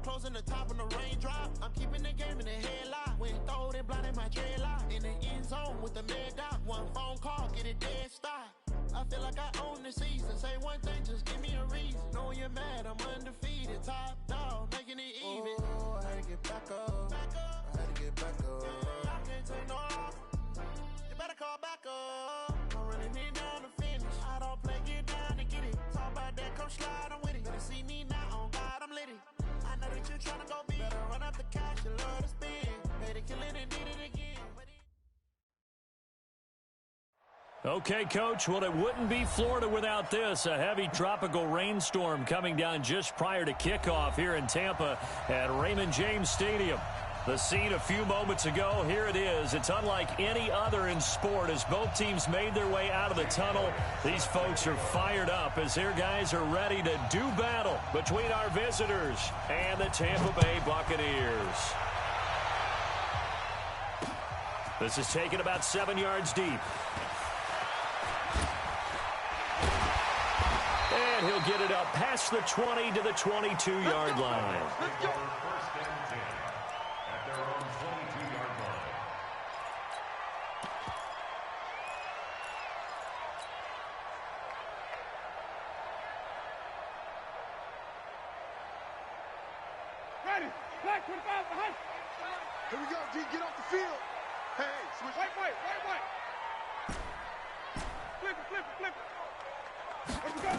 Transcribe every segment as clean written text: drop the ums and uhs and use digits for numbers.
closing the top on the raindrop. I'm keeping the game in the headlock. When throwed and blinded my dreadlock. In the end zone with the mad dot. One phone call, get it dead stop. I feel like I own the season. Say one thing, just give me a reason. Knowing you're mad, I'm undefeated. Top dog, making it even. Oh, I had to get back up. I had to get back up. Yeah, I can't take no loss. You better call back up. I'm running it down to finish. I don't play, get down to get it. Talk about that, come slide, I'm with it. Better see me now, on God, I'm lit it. I know that you're trying to go big. Better run up the cash, you love to spin. Made it, kill it, and did it again. Okay, Coach, well, it wouldn't be Florida without this. A heavy tropical rainstorm coming down just prior to kickoff here in Tampa at Raymond James Stadium. The scene a few moments ago, here it is. It's unlike any other in sport as both teams made their way out of the tunnel. These folks are fired up as their guys are ready to do battle between our visitors and the Tampa Bay Buccaneers. This is taken about 7 yards deep. And he'll get it up past the 20 to the 22-yard line. Ready. Black 25 behind. Here we go, D. Get off the field. Hey, switch. Wait. Flip it. Here we go.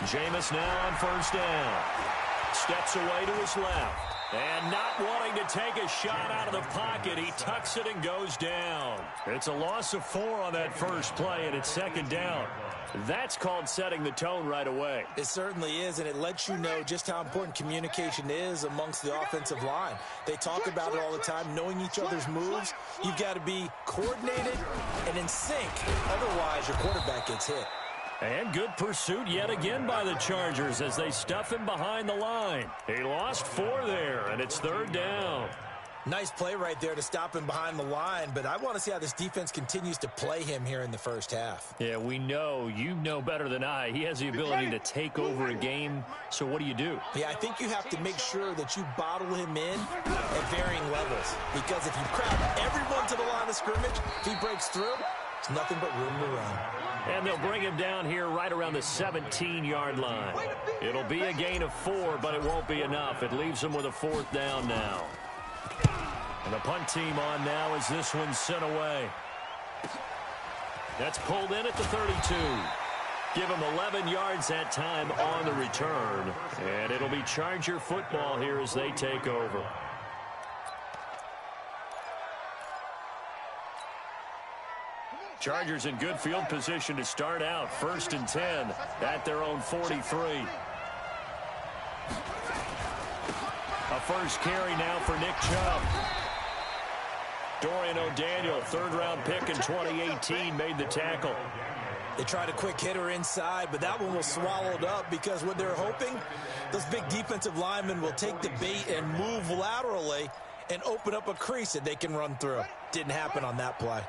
Jameis now on first down. Steps away to his left. And not wanting to take a shot out of the pocket, he tucks it and goes down. It's a loss of 4 on that first play, and it's second down. That's called setting the tone right away. It certainly is, and it lets you know just how important communication is amongst the offensive line. They talk about it all the time, knowing each other's moves. You've got to be coordinated and in sync. Otherwise, your quarterback gets hit. And good pursuit yet again by the Chargers as they stuff him behind the line. He lost 4 there, and it's third down. Nice play right there to stop him behind the line, but I want to see how this defense continues to play him here in the first half. Yeah, we know. You know better than I. He has the ability to take over a game, so what do you do? Yeah, I think you have to make sure that you bottle him in at varying levels, because if you crowd everyone to the line of scrimmage, if he breaks through, it's nothing but room to run. And they'll bring him down here right around the 17-yard line. It'll be a gain of 4, but it won't be enough. It leaves them with a 4th down now. And the punt team on now as this one's sent away. That's pulled in at the 32. Give them 11 yards that time on the return. And it'll be Charger football here as they take over. Chargers in good field position to start out. 1st and 10 at their own 43. A first carry now for Nick Chubb. Dorian O'Daniel, 3rd-round pick in 2018, made the tackle. They tried a quick hitter inside, but that one was swallowed up because what they're hoping, those big defensive linemen will take the bait and move laterally and open up a crease that they can run through. Didn't happen on that play.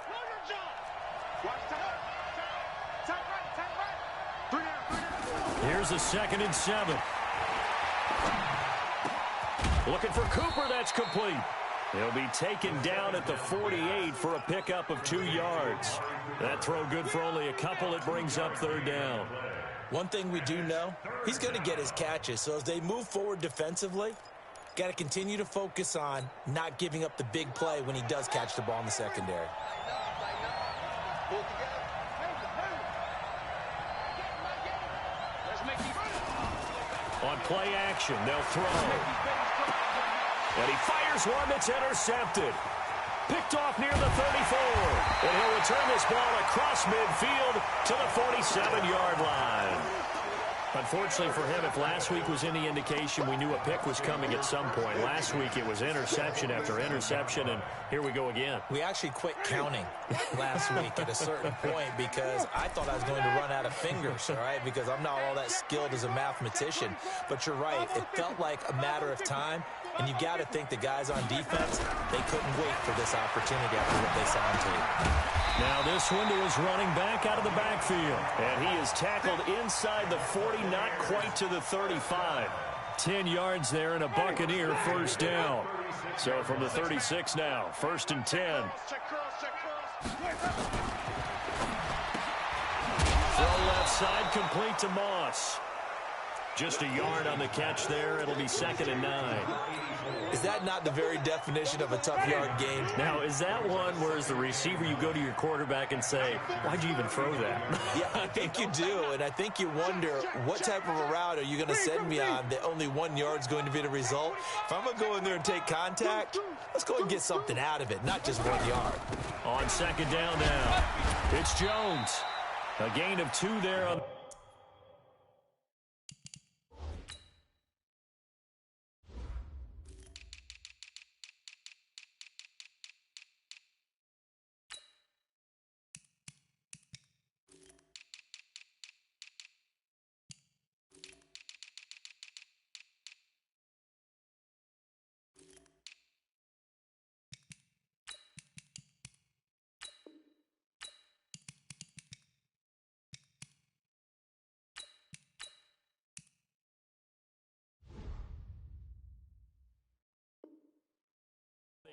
Here's a 2nd and 7. Looking for Cooper, that's complete. He'll be taken down at the 48 for a pickup of 2 yards. That throw good for only a couple. It brings up 3rd down. One thing we do know, he's going to get his catches. So as they move forward defensively, got to continue to focus on not giving up the big play when he does catch the ball in the secondary. On play action, they'll throw. And he fires one that's intercepted. Picked off near the 34. And he'll return this ball across midfield to the 47-yard line. Unfortunately for him, if last week was any indication, we knew a pick was coming at some point. Last week it was interception after interception, and here we go again. We actually quit counting last week at a certain point because I thought I was going to run out of fingers, all right, because I'm not all that skilled as a mathematician. But you're right. It felt like a matter of time, and you got to think the guys on defense, they couldn't wait for this opportunity after what they saw on tape. Now this one to his running back out of the backfield. And he is tackled inside the 40, not quite to the 35. 10 yards there and a Buccaneer first down. So from the 36 now, 1st and 10. Throw left side, complete to Moss. Just a yard on the catch there. It'll be 2nd and 9. Is that not the very definition of a tough yard gain? Now, is that one where as the receiver you go to your quarterback and say, why'd you even throw that? Yeah, I think you do, and I think you wonder what type of a route are you going to send me on that only 1 yard's going to be the result? If I'm going to go in there and take contact, let's go and get something out of it, not just 1 yard. On 2nd down now, it's Jones. A gain of 2 there on...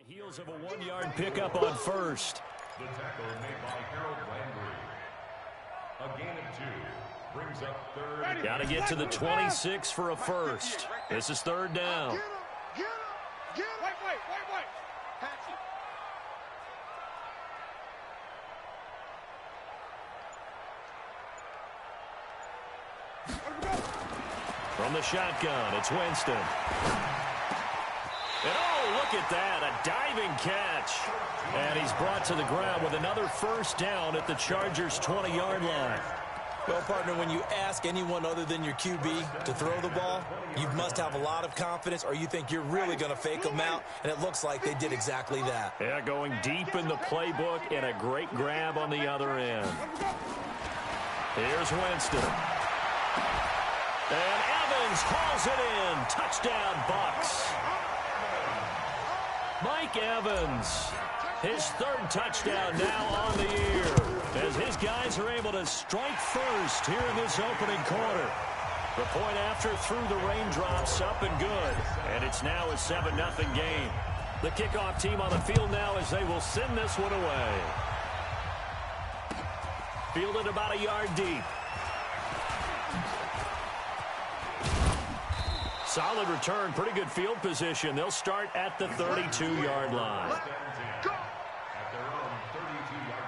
Heels of a 1-yard pickup on first. The tackle made by Harold Landry. A gain of 2 brings up 3rd. Got to get to the 26 for a first. This is 3rd down. Get him. Wait. Patch it. From the shotgun, it's Winston. And oh, look at that, a diving catch. And he's brought to the ground with another first down at the Chargers' 20-yard line. Well, partner, when you ask anyone other than your QB to throw the ball, you must have a lot of confidence or you think you're really going to fake them out, and it looks like they did exactly that. Yeah, going deep in the playbook and a great grab on the other end. Here's Winston. And Evans hauls it in. Touchdown, Bucs. Mike Evans, his 3rd touchdown now on the year, as his guys are able to strike first here in this opening quarter. The point after through the raindrops, up and good, and it's now a 7-0 game. The kickoff team on the field now as they will send this one away. Fielded about a yard deep. Solid return, pretty good field position. They'll start at the 32-yard line. At their own 32-yard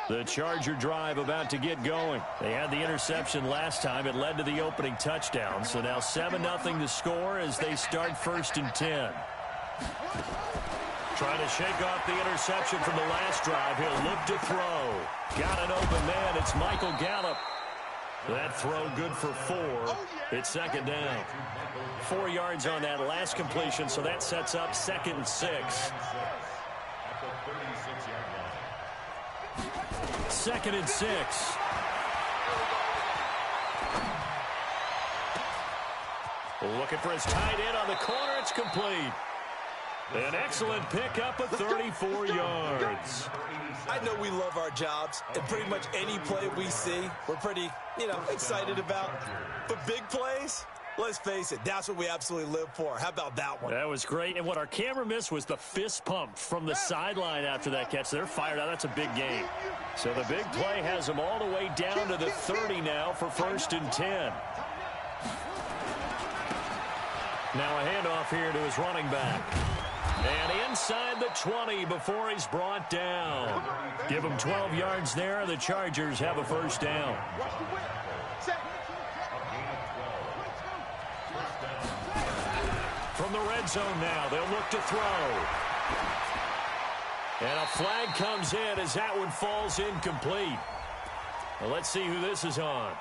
line. The Charger drive about to get going. They had the interception last time. It led to the opening touchdown. So now 7-0 to score as they start 1st and 10. Trying to shake off the interception from the last drive. He'll look to throw. Got an open man. It's Michael Gallup. That throw good for 4. It's 2nd down. 4 yards on that last completion, so that sets up 2nd and 6. At the 36-yard line. 2nd and 6. Looking for his tight end on the corner. It's complete. An excellent pickup of 34 yards. I know we love our jobs, and pretty much any play we see, we're pretty, excited about. But big plays, let's face it, that's what we absolutely live for. How about that one? That was great. And what our camera missed was the fist pump from the sideline after that catch. They're fired out. That's a big game. So the big play has them all the way down to the 30 now for 1st and 10. Now a handoff here to his running back. And inside the 20 before he's brought down. Give him 12 yards there. The Chargers have a first down. From the red zone now, they'll look to throw. And a flag comes in as that one falls incomplete. Well, let's see who this is on.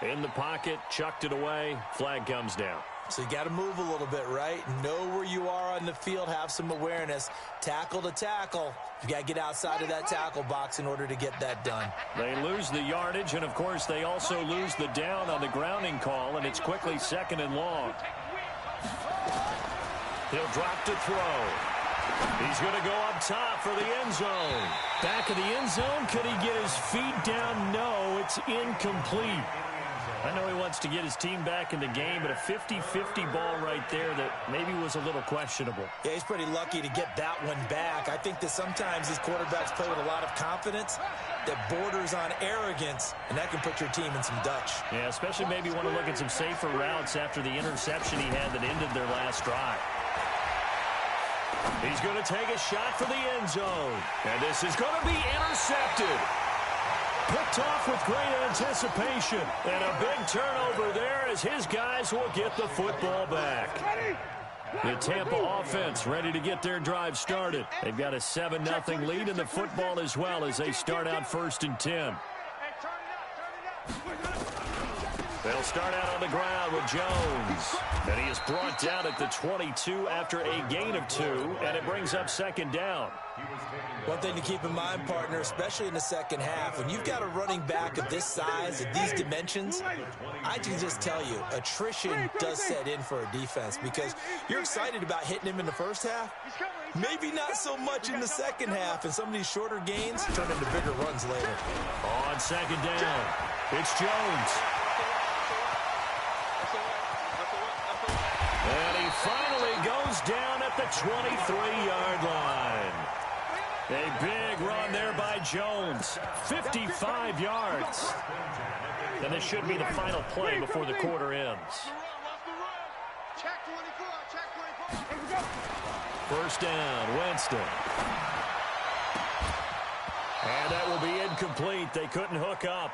In the pocket, chucked it away. Flag comes down. So you got to move a little bit, right? Know where you are on the field, have some awareness. Tackle to tackle. You got to get outside of that tackle box in order to get that done. They lose the yardage, and, of course, they also lose the down on the grounding call, and it's quickly 2nd and long. He'll drop to throw. He's going to go up top for the end zone. Back of the end zone. Could he get his feet down? No, it's incomplete. I know he wants to get his team back in the game, but a 50-50 ball right there that maybe was a little questionable. Yeah, he's pretty lucky to get that one back. I think that sometimes these quarterbacks play with a lot of confidence that borders on arrogance, and that can put your team in some Dutch. Yeah, especially maybe want to look at some safer routes after the interception he had that ended their last drive. He's going to take a shot for the end zone, and this is going to be intercepted. Picked off with great anticipation. And a big turnover there as his guys will get the football back. The Tampa offense ready to get their drive started. They've got a 7-0 lead in the football as well as they start out 1st and 10. They'll start out on the ground with Jones. And he is brought down at the 22 after a gain of 2, and it brings up 2nd down. One thing to keep in mind, partner, especially in the second half, when you've got a running back of this size, of these dimensions, I can just tell you, attrition does set in for a defense because you're excited about hitting him in the first half. Maybe not so much in the second half, and some of these shorter gains turn into bigger runs later. On 2nd down, it's Jones. And he finally goes down at the 23-yard line. A big run there by Jones. 55 yards. And this should be the final play before the quarter ends. First down, Winston. And that will be incomplete. They couldn't hook up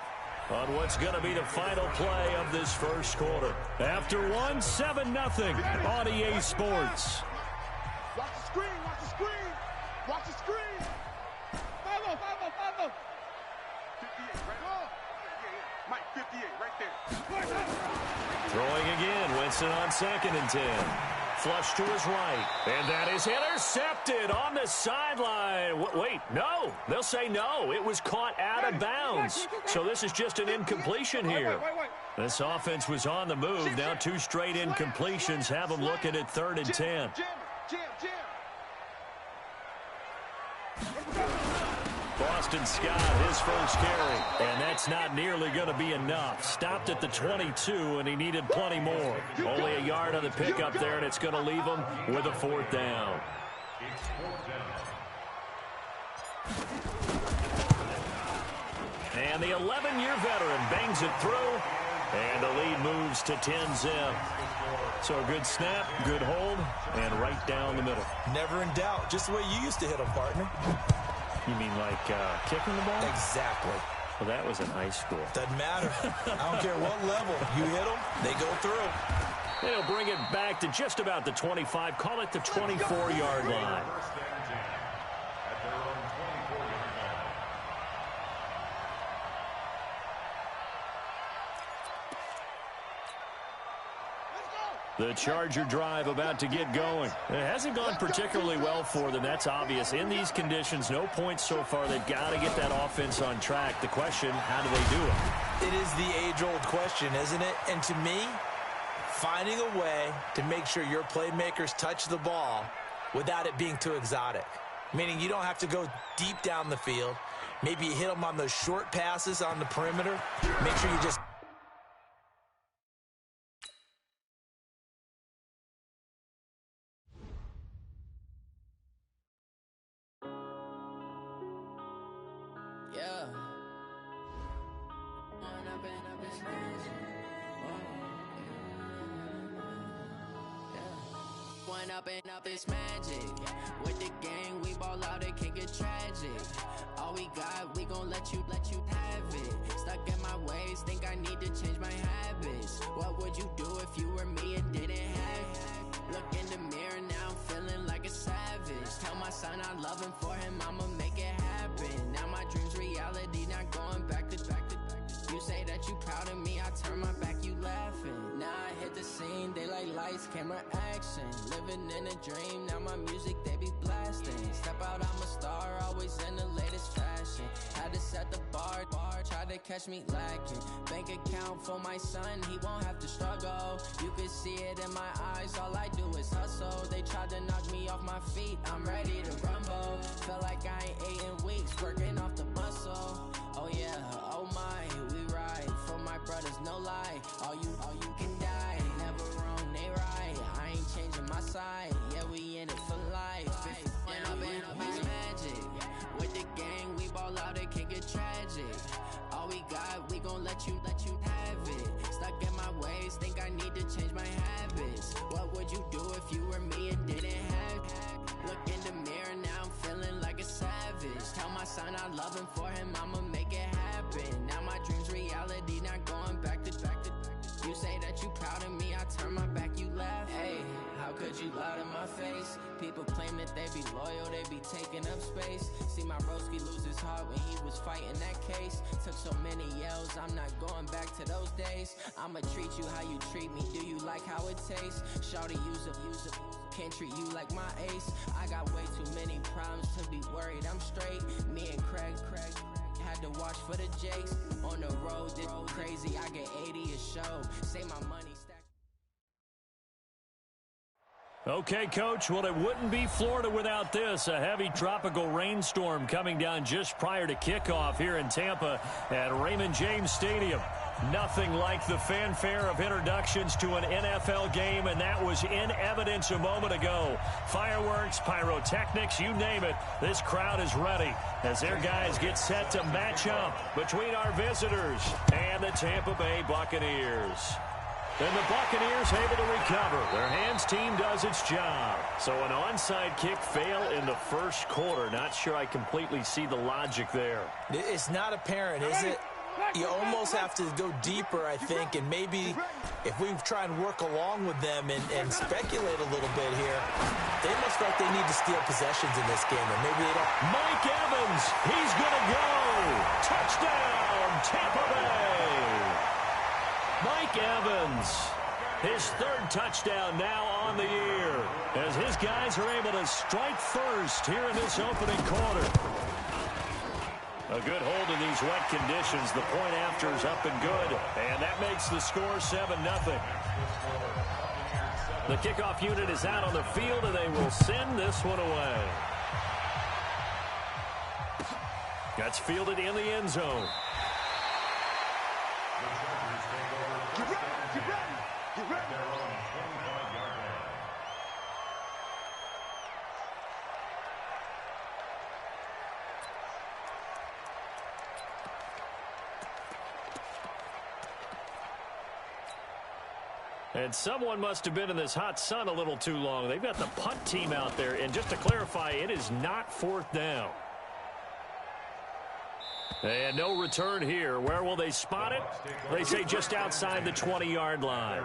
on what's going to be the final play of this first quarter. After one, 7-0 on EA Sports. Watch the screen, watch the screen. Watch the screen. Follow. 58, right? Mike, 58, right there. Throwing again, Winston on 2nd and 10. Flush to his right. And that is intercepted on the sideline. Wait, no. They'll say no. It was caught out of bounds. So this is just an incompletion here. This offense was on the move. Now 2 straight incompletions have them looking at 3rd and 10. Boston Scott, his first carry, and that's not nearly going to be enough. Stopped at the 22, and he needed plenty more. Only a yard on the pickup there, and it's going to leave him with a 4th down. And the 11-year veteran bangs it through, and the lead moves to 10-zip. So a good snap, good hold, and right down the middle. Never in doubt, just the way you used to hit them, partner. You mean like kicking the ball? Exactly. Well, that was in high school. Doesn't matter. I don't care what level. You hit them, they go through. They'll bring it back to just about the 25. Call it the 24-yard line. The Charger drive about to get going. It hasn't gone particularly well for them. That's obvious. In these conditions, no points so far. They've got to get that offense on track. The question, how do they do it? It is the age-old question, isn't it? And to me, finding a way to make sure your playmakers touch the ball without it being too exotic. Meaning you don't have to go deep down the field. Maybe you hit them on those short passes on the perimeter. Make sure you just... Up this magic with the gang, we ball out, it can get tragic. All we got, we gon' let you have it. Stuck in my ways, think I need to change my habits. What would you do if you were me and didn't have it? Look in the mirror, now I'm feeling like a savage. Tell my son I love him, for him I'ma make it happen. Now my dream's reality, not going back to. You say that you proud of me, I turn my back, you laughing. Now I hit the scene, they like lights, camera, action. Living in a dream, now my music, they be blasting. Step out, I'm a star, always in the latest fashion. Had to set the bar, try to catch me lacking. Bank account for my son, he won't have to struggle. You could see it in my eyes, all I do is hustle. They tried to knock me off my feet, I'm ready to rumble. Feel like I ain't ate in weeks, working off the muscle. Oh yeah, oh my, we ride for my brothers, no lie. All you can die, never wrong, they right. I ain't changing my side, yeah, we in it for life. It's magic. With the gang, we ball out, it can get tragic. All we got, we gon' let you have it. Stuck in my ways, think I need to change my habits. What would you do if you were me and didn't have it? Look in the mirror, now I'm feeling like a savage. Tell my son I love him, for him I'ma make it happen. Now my dream's reality, not going back to. You say that you proud of me, I turn my back, you laugh. Hey, how could you lie to my face? People claim that they be loyal, they be taking up space. See my broski lose his heart when he was fighting that case. Took so many yells, I'm not going back to those days. I'ma treat you how you treat me, do you like how it tastes? Shawty, use a can't treat you like my ace. I got way too many problems to be worried, I'm straight. Me and Craig had to watch for the Jakes. On the road, this crazy, I get 80 a show. Say my money stack. Okay, Coach, well, it wouldn't be Florida without this. A heavy tropical rainstorm coming down just prior to kickoff here in Tampa at Raymond James Stadium. Nothing like the fanfare of introductions to an NFL game, and that was in evidence a moment ago. Fireworks, pyrotechnics, you name it. This crowd is ready as their guys get set to match up between our visitors and the Tampa Bay Buccaneers. And the Buccaneers able to recover. Their hands team does its job. So an onside kick fail in the first quarter. Not sure I completely see the logic there. It's not apparent, is it? You almost have to go deeper, I think, and maybe if we try and work along with them and speculate a little bit here, they must feel like they need to steal possessions in this game, or maybe they don't. Mike Evans, he's going to go. Touchdown, Tampa Bay. Mike Evans, his third touchdown now on the year, as his guys are able to strike first here in this opening quarter. A good hold in these wet conditions. The point after is up and good, and that makes the score 7-0. The kickoff unit is out on the field, and they will send this one away. That's fielded in the end zone. Get ready, get ready, get ready. And someone must have been in this hot sun a little too long. They've got the punt team out there. And just to clarify, it is not fourth down. And no return here. Where will they spot it? They say just outside the 20-yard line.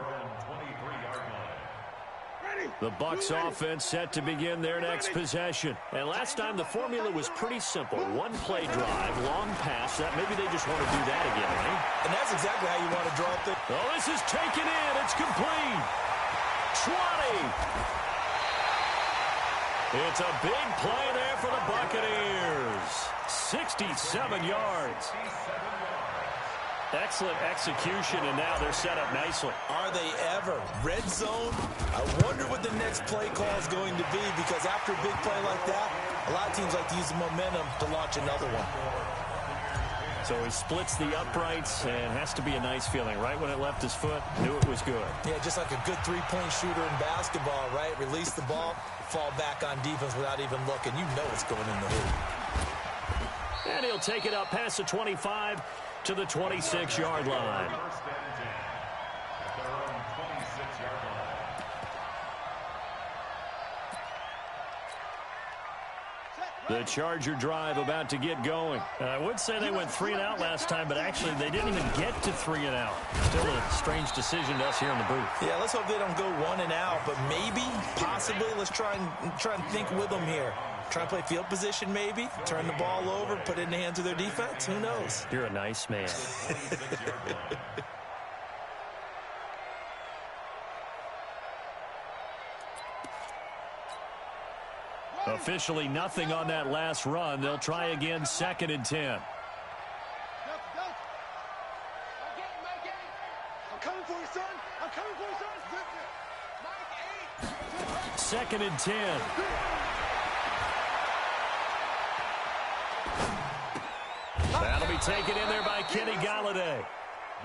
The Bucs offense set to begin their next possession. And last time the formula was pretty simple. One play drive, long pass. That maybe they just want to do that again, right? And that's exactly how you want to draw up the... Oh, this is taken in. It's complete. 20. It's a big play there for the Buccaneers. 67 yards. Excellent execution, and now they're set up nicely. Are they ever? Red zone? I wonder what the next play call is going to be, because after a big play like that, a lot of teams like to use the momentum to launch another one. So he splits the uprights, and has to be a nice feeling. Right when it left his foot, knew it was good. Yeah, just like a good three-point shooter in basketball, right? Release the ball, fall back on defense without even looking. You know it's going in the hoop. And he'll take it up past the 25 to the 26-yard line. The Charger drive about to get going. I would say they went 3 and out last time, but actually they didn't even get to 3 and out. Still a strange decision to us here in the booth. Yeah, let's hope they don't go 1 and out, but maybe, possibly, let's try and think with them here. Try and play field position maybe, turn the ball over, put it in the hands of their defense. Who knows? You're a nice man. Officially nothing on that last run. They'll try again, 2nd and 10. I'm coming for you, son. I'm coming for you, son. 2nd and 10. That'll be taken in there by Kenny Galladay.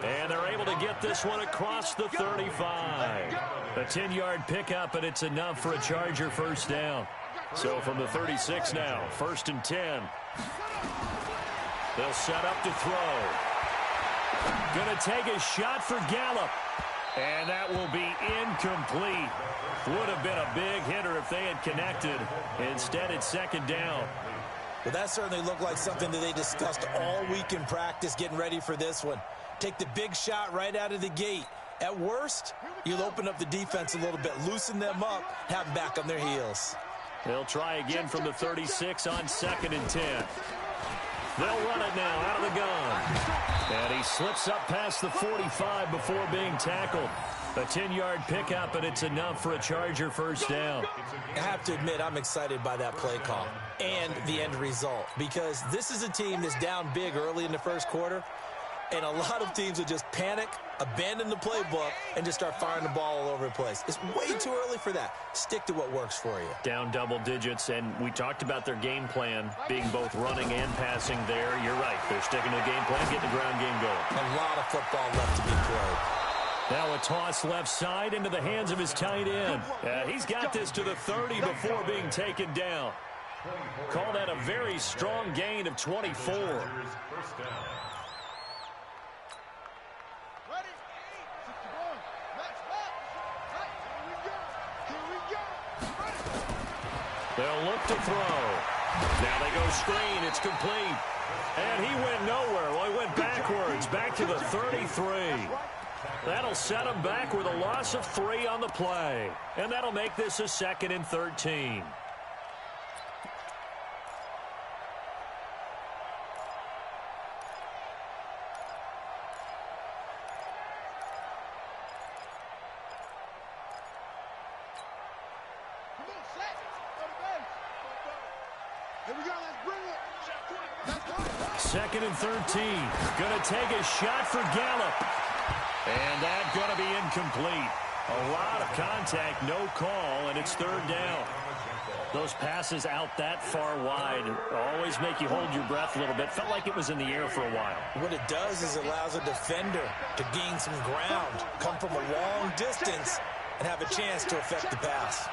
And they're able to get this one across the 35. A 10-yard pickup, and it's enough for a Charger first down. So from the 36 now, 1st and 10. They'll set up to throw. Going to take a shot for Gallup. And that will be incomplete. Would have been a big hitter if they had connected. Instead, it's 2nd down. Well, that certainly looked like something that they discussed all week in practice, getting ready for this one. Take the big shot right out of the gate. At worst, you'll open up the defense a little bit, loosen them up, have them back on their heels. They'll try again from the 36 on 2nd and 10. They'll run it now out of the gun. And he slips up past the 45 before being tackled. A 10-yard pickup, and it's enough for a Charger first down. I have to admit, I'm excited by that play call and the end result, because this is a team that's down big early in the first quarter, and a lot of teams will just panic, abandon the playbook, and just start firing the ball all over the place. It's way too early for that. Stick to what works for you. Down double digits, and we talked about their game plan being both running and passing there. You're right. They're sticking to the game plan, getting the ground game going. A lot of football left to be played. Now a toss left side into the hands of his tight end. He's got this to the 30 before being taken down. Call that a very strong gain of 24. They'll look to throw. Now they go screen. It's complete. And he went nowhere. Well, he went backwards, back to the 33. That'll set him back with a loss of 3 on the play. And that'll make this a 2nd and 13. Second and 13. Going to take a shot for Gallup. And that's going to be incomplete. A lot of contact, no call, and it's 3rd down. Those passes out that far wide always make you hold your breath a little bit. Felt like it was in the air for a while. What it does is it allows a defender to gain some ground, come from a long distance, and have a chance to affect the pass.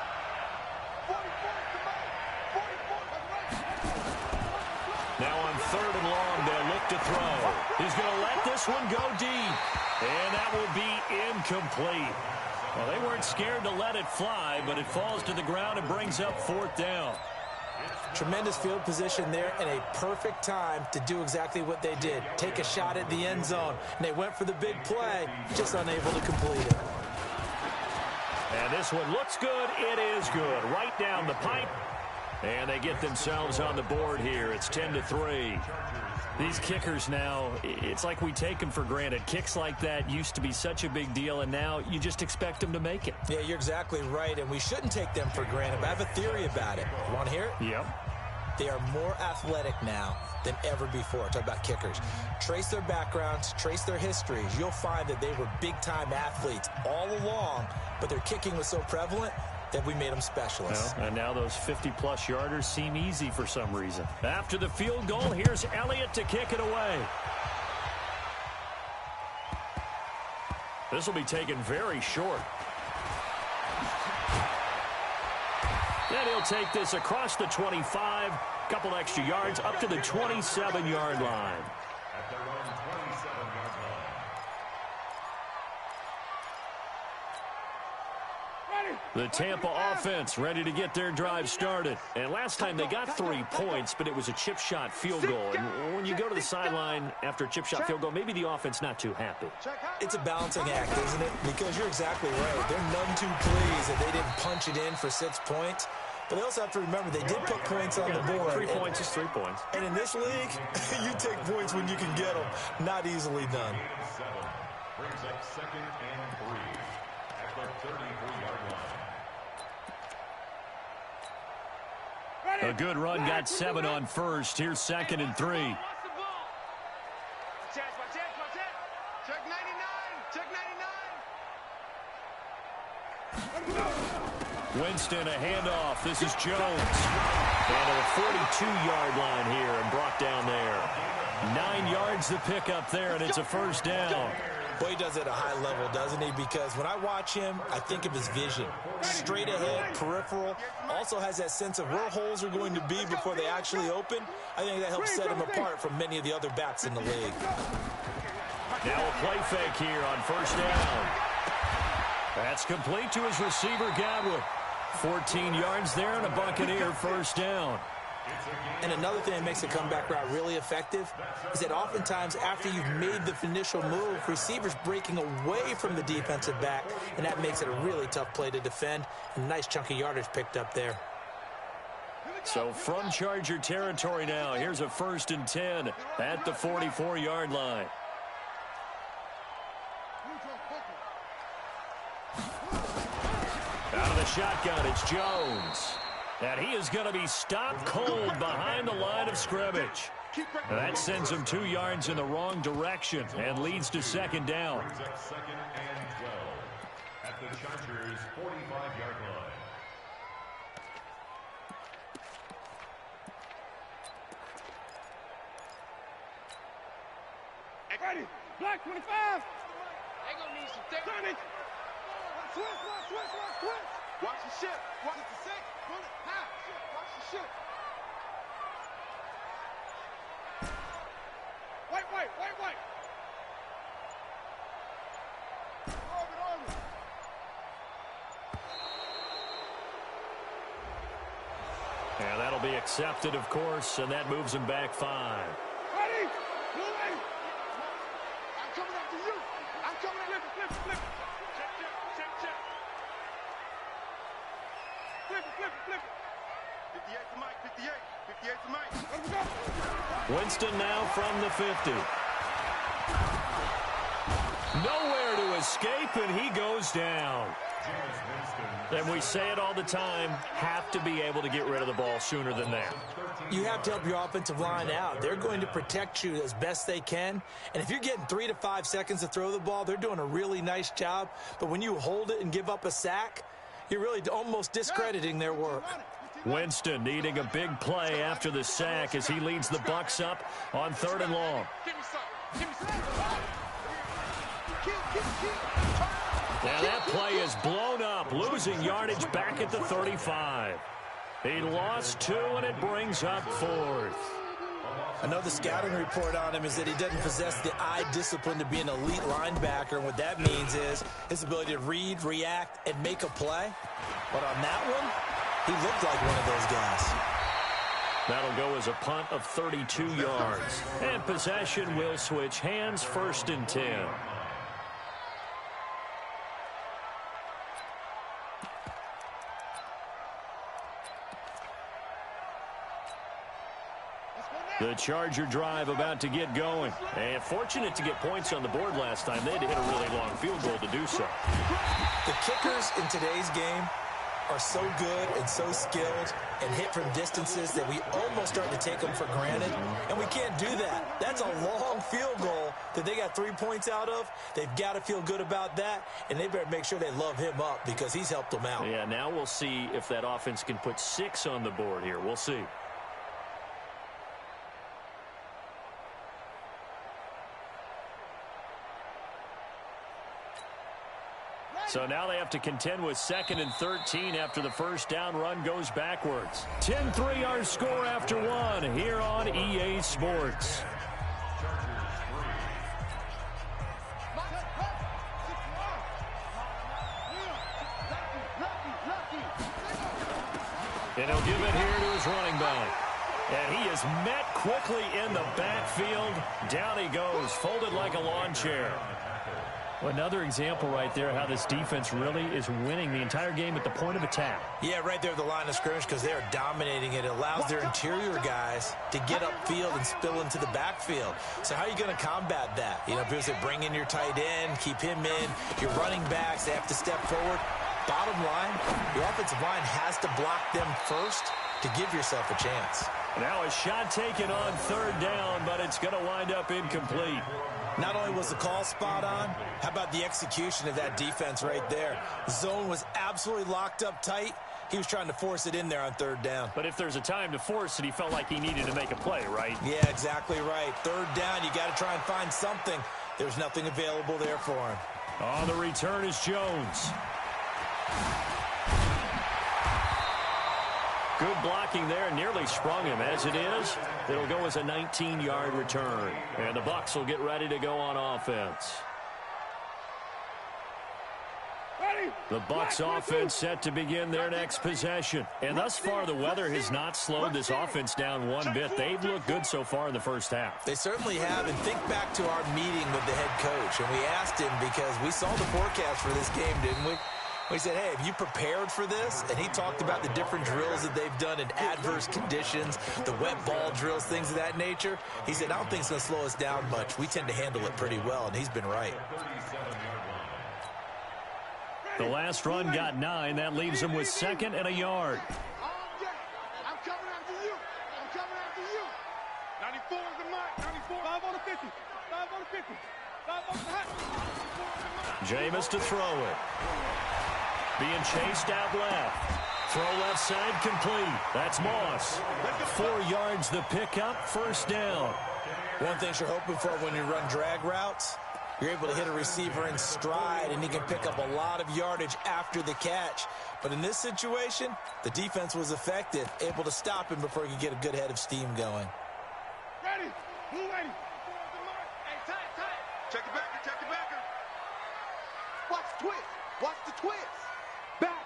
Now on 3rd and long, they'll look to throw. He's going to let this one go deep. And that will be incomplete. Well, they weren't scared to let it fly, but it falls to the ground and brings up 4th down. Tremendous field position there and a perfect time to do exactly what they did. Take a shot at the end zone. And they went for the big play, just unable to complete it. And this one looks good. It is good. Right down the pipe. And they get themselves on the board here. It's 10-3. These kickers now, it's like we take them for granted. Kicks like that used to be such a big deal, and now you just expect them to make it. Yeah, you're exactly right, and we shouldn't take them for granted, but I have a theory about it. You want to hear it? Yep. They are more athletic now than ever before. Talk about kickers. Trace their backgrounds, trace their histories. You'll find that they were big-time athletes all along, but their kicking was so prevalent that we made them specialists. Well, and now those 50-plus yarders seem easy for some reason. After the field goal, here's Elliott to kick it away. This will be taken very short. Then he'll take this across the 25, couple extra yards up to the 27-yard line. At their own 27-yard line. The Tampa offense ready to get their drive started. And last time they got 3 points, but it was a chip shot field goal. And when you go to the sideline after a chip shot field goal, maybe the offense not too happy. It's a balancing act, isn't it? Because you're exactly right. They're none too pleased that they didn't punch it in for 6 points. But they also have to remember they did put points on the board. 3 points is 3 points. And in this league, you take points when you can get them. Not easily done. 7 brings up 2nd and 3 at the 33-yard line. A good run, got 7 on first. Here's 2nd and 3. Check 99. Check 99. Winston, a handoff. This is Jones. And to the 42-yard line here and brought down there. 9 yards to pick up there, and it's a first down. Well, he does it at a high level, doesn't he? Because when I watch him, I think of his vision. Straight ahead, peripheral. Also has that sense of where holes are going to be before they actually open. I think that helps set him apart from many of the other backs in the league. Now a play fake here on first down. That's complete to his receiver, Godwin. 14 yards there and a Buccaneer first down. And another thing that makes the comeback route really effective is that oftentimes after you've made the initial move, receivers breaking away from the defensive back, and that makes it a really tough play to defend. A nice chunk of yardage picked up there. So from Charger territory now, here's a 1st and 10 at the 44-yard line. Out of the shotgun, it's Jones. And he is going to be stopped cold behind the line of scrimmage. That sends him 2 yards in the wrong direction and leads to second down. Brings up 2nd and 12 at the Chargers' 45-yard line. Ready. Black 25. They gonna need some therapy. Switch. Watch the ship. Watch the six. Run it. High. Watch the ship. Wait. Orbit. And that'll be accepted, of course, and that moves him back 5. Ready. I'm coming after you. I'm coming after flip. Check. Flip it. 58 to Mike. 58 to Mike. Let me go. Winston now from the 50. Nowhere to escape, and he goes down. And we say it all the time, have to be able to get rid of the ball sooner than that. You have to help your offensive line out. They're going to protect you as best they can. And if you're getting 3 to 5 seconds to throw the ball, they're doing a really nice job. But when you hold it and give up a sack, you're really almost discrediting their work. Winston needing a big play after the sack as he leads the Bucs up on 3rd and long. Now that play is blown up, losing yardage back at the 35. He lost 2, and it brings up 4th. Another scouting report on him is that he doesn't possess the eye discipline to be an elite linebacker. And what that means is his ability to read, react, and make a play. But on that one, he looked like one of those guys. That'll go as a punt of 32 yards. And possession will switch hands, 1st and 10. The Charger drive about to get going. And fortunate to get points on the board last time. They had to hit a really long field goal to do so. The kickers in today's game are so good and so skilled and hit from distances that we almost start to take them for granted. And we can't do that. That's a long field goal that they got 3 points out of. They've got to feel good about that. And they better make sure they love him up because he's helped them out. Yeah, now we'll see if that offense can put 6 on the board here. We'll see. So now they have to contend with 2nd and 13 after the first down run goes backwards. 10-3 our score after 1 here on EA Sports. And he'll give it here to his running back. And he is met quickly in the backfield. Down he goes, folded like a lawn chair. Well, another example right there how this defense really is winning the entire game at the point of attack. Yeah, right there at the line of scrimmage because they are dominating it. It allows their interior guys to get upfield and spill into the backfield. So how are you going to combat that? You know, because they bring in your tight end, keep him in, your running backs, they have to step forward. Bottom line, your offensive line has to block them first to give yourself a chance. Now a shot taken on third down, but it's going to wind up incomplete. Not only was the call spot on, how about the execution of that defense right there? The zone was absolutely locked up tight. He was trying to force it in there on third down. But if there's a time to force it, he felt like he needed to make a play, right? Yeah, exactly right. Third down, you got to try and find something. There's nothing available there for him. On the return is Jones. Good blocking there, nearly sprung him. As it is, it'll go as a 19-yard return. And the Bucs will get ready to go on offense. The Bucs offense set to begin their next possession. And thus far, the weather has not slowed this offense down one bit. They've looked good so far in the first half. They certainly have. And think back to our meeting with the head coach. And we asked him, because we saw the forecast for this game, didn't we? We said, hey, have you prepared for this? And he talked about the different drills that they've done in adverse conditions, the wet ball drills, things of that nature. He said, I don't think it's going to slow us down much. We tend to handle it pretty well, and he's been right. The last run got 9. That leaves him with 2nd and a yard. I'm coming after you. I'm coming after you. 94 is the mark. 94. 5 on the 50. 5 on the 50. 5 on the hot. Jameis to throw it. Being chased out left. Throw left side complete. That's Moss. 4 yards the pickup. First down. One thing you're hoping for when you run drag routes, you're able to hit a receiver in stride, and he can pick up a lot of yardage after the catch. But in this situation, the defense was effective, able to stop him before he could get a good head of steam going. Ready. Move ready. Hey, tight. Check it backer. Check it backer. Watch the twist. Watch the twist. Back.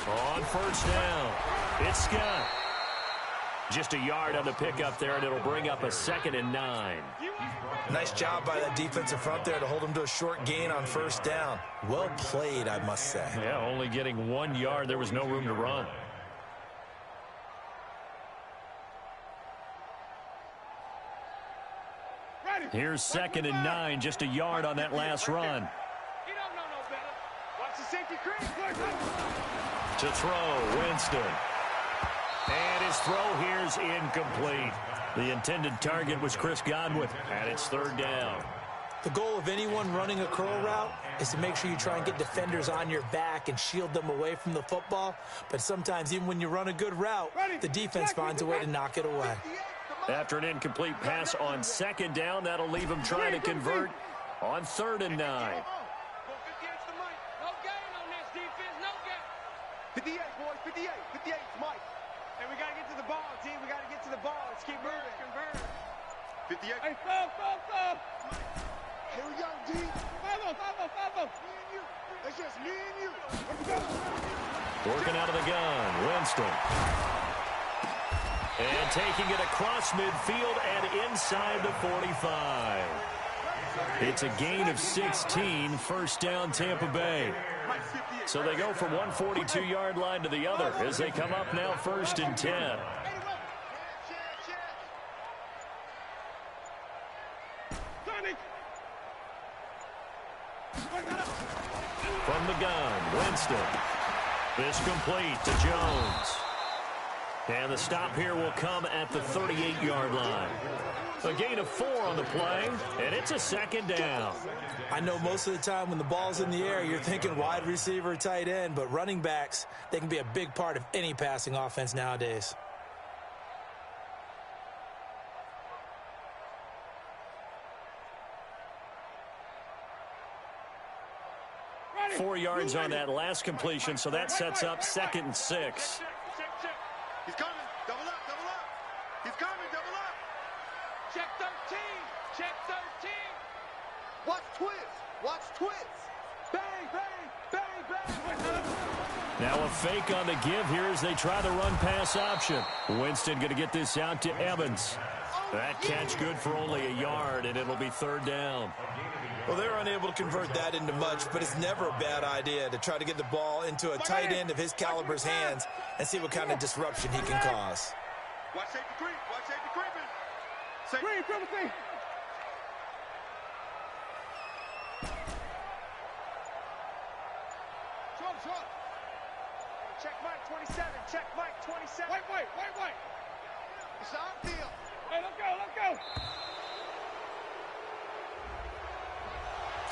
On first down, it's Scott. Just a yard on the pickup there, and it'll bring up a 2nd and 9. Nice job by that defensive front there to hold him to a short gain on first down. Well played, I must say. Yeah, only getting 1 yard. There was no room to run. Here's 2nd and 9, just a yard on that last run. You don't know no better. Watch the safety crease. To throw, Winston. And his throw here's incomplete. The intended target was Chris Godwin, and it's 3rd down. The goal of anyone running a curl route is to make sure you try and get defenders on your back and shield them away from the football. But sometimes, even when you run a good route, the defense finds a way to knock it away. After an incomplete pass on 2nd down, that'll leave him trying to convert on 3rd and 9. No gain on this defense, no gain. 58, boys, 58. 58, Mike. And we got to get to the ball, team. We got to get to the ball. Let's keep moving. Convert. 58. Hey, stop. Here we go, D. 5-0. Me and you. It's just me and you. Let's go. Working out of the gun, Winston. And taking it across midfield and inside the 45. It's a gain of 16, first down Tampa Bay. So they go from one 42-yard line to the other as they come up now 1st and 10. From the gun, Winston. This complete to Jones. And the stop here will come at the 38-yard line. A gain of 4 on the play, and it's a 2nd down. I know most of the time when the ball's in the air, you're thinking wide receiver, tight end, but running backs, they can be a big part of any passing offense nowadays. Ready. 4 yards on that last completion, so that sets up 2nd and 6. He's coming. Double up. He's coming. Double up. Check 13. Check 13. Watch twist. Bang. Now a fake on the give here as they try the run-pass option. Winston going to get this out to Evans. That catch good for only a yard, and it'll be 3rd down. Well, they're unable to convert that into much, but it's never a bad idea to try to get the ball into a tight end of his caliber's hands and see what kind of disruption he can cause. Watch safety creep. Watch safety creeping. Creep, triple C. Short. Check Mike, 27. Check Mike, 27. Wait. It's our deal. Hey, let's go.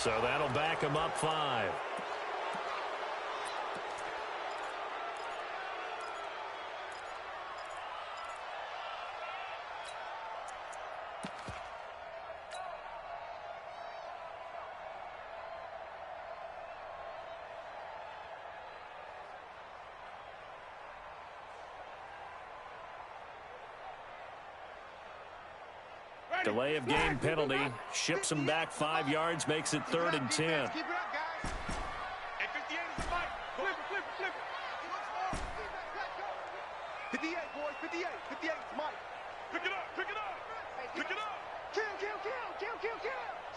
So that'll back him up 5. Delay of game penalty. Ships him back 5 yards, makes it 3rd and 10. Keep it up, guys. Hey, 58 is the fight. Flip it. 58, boys, 58. 58 is Mike. Pick it up. Kill.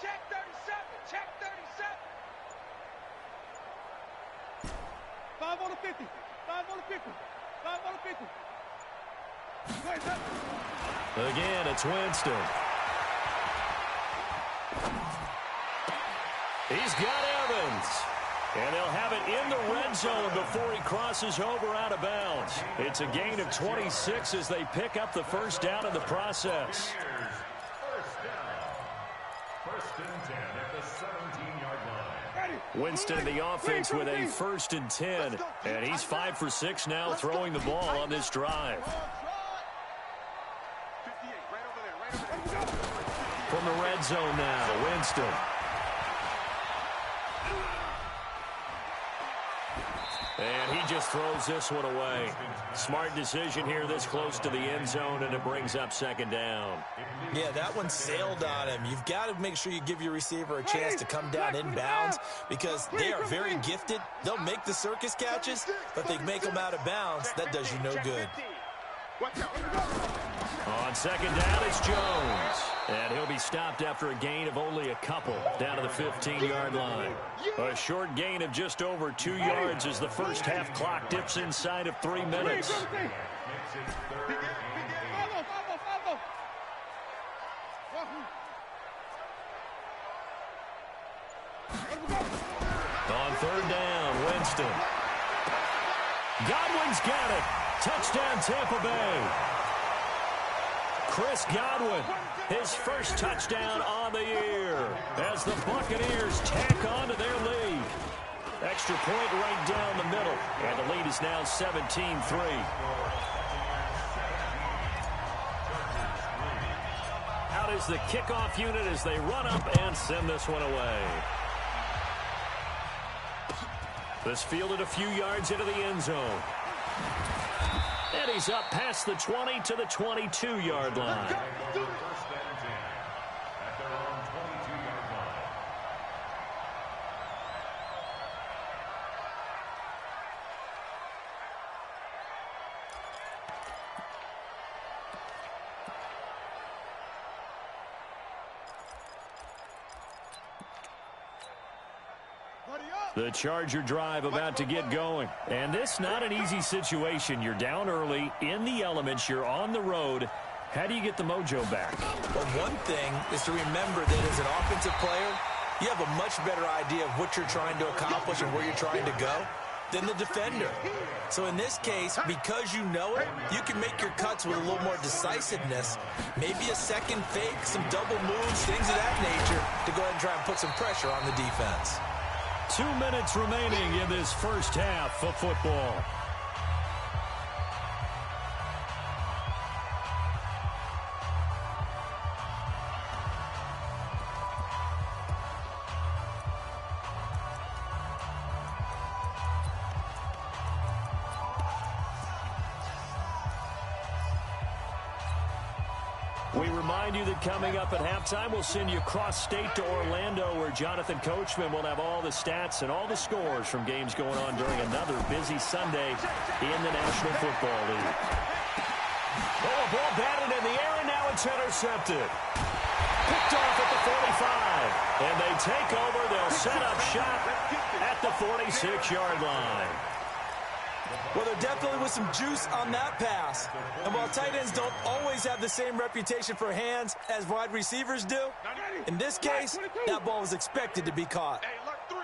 Check 37. 5 on the 50. 5 on the 50. Again, it's Winston. He's got Evans. And they'll have it in the red zone before he crosses over out of bounds. It's a gain of 26 as they pick up the first down in the process. First and 10 at the 17-yard line. Winston in the offense with a 1st and 10. And he's 5 for 6 now throwing the ball on this drive. From the red zone now, Winston. And he just throws this one away. Smart decision here this close to the end zone, and it brings up 2nd down. Yeah, that one sailed on him. You've got to make sure you give your receiver a chance to come down inbounds because they are very gifted. They'll make the circus catches, but they make them out of bounds. That does you no good. On 2nd down, it's Jones. And he'll be stopped after a gain of only a couple down to the 15-yard line. A short gain of just over 2 yards as the first half clock dips inside of 3 minutes. On 3rd down, Winston. Godwin's got it. Touchdown, Tampa Bay. Chris Godwin, his first touchdown on the year as the Buccaneers tack on to their lead. Extra point right down the middle, and the lead is now 17-3. Out is the kickoff unit as they run up and send this one away. This fielded a few yards into the end zone. And he's up past the 20 to the 22-yard line. First and 10 at their own 22-yard line. The Charger drive about to get going. And this not an easy situation. You're down early, in the elements, you're on the road. How do you get the mojo back? Well, one thing is to remember that as an offensive player, you have a much better idea of what you're trying to accomplish and where you're trying to go than the defender. So in this case, because you know it, you can make your cuts with a little more decisiveness. Maybe a second fake, some double moves, things of that nature to go ahead and try and put some pressure on the defense. 2 minutes remaining in this first half of football. We remind you that coming up at halftime, we'll send you cross-state to Orlando, where Jonathan Coachman will have all the stats and all the scores from games going on during another busy Sunday in the National Football League. Oh, a ball batted in the air, and now it's intercepted. Picked off at the 45. And they take over. They'll set up shop at the 46-yard line. Well, there definitely was some juice on that pass. And while tight ends don't always have the same reputation for hands as wide receivers do, in this case, that ball was expected to be caught. Hey, alert 3.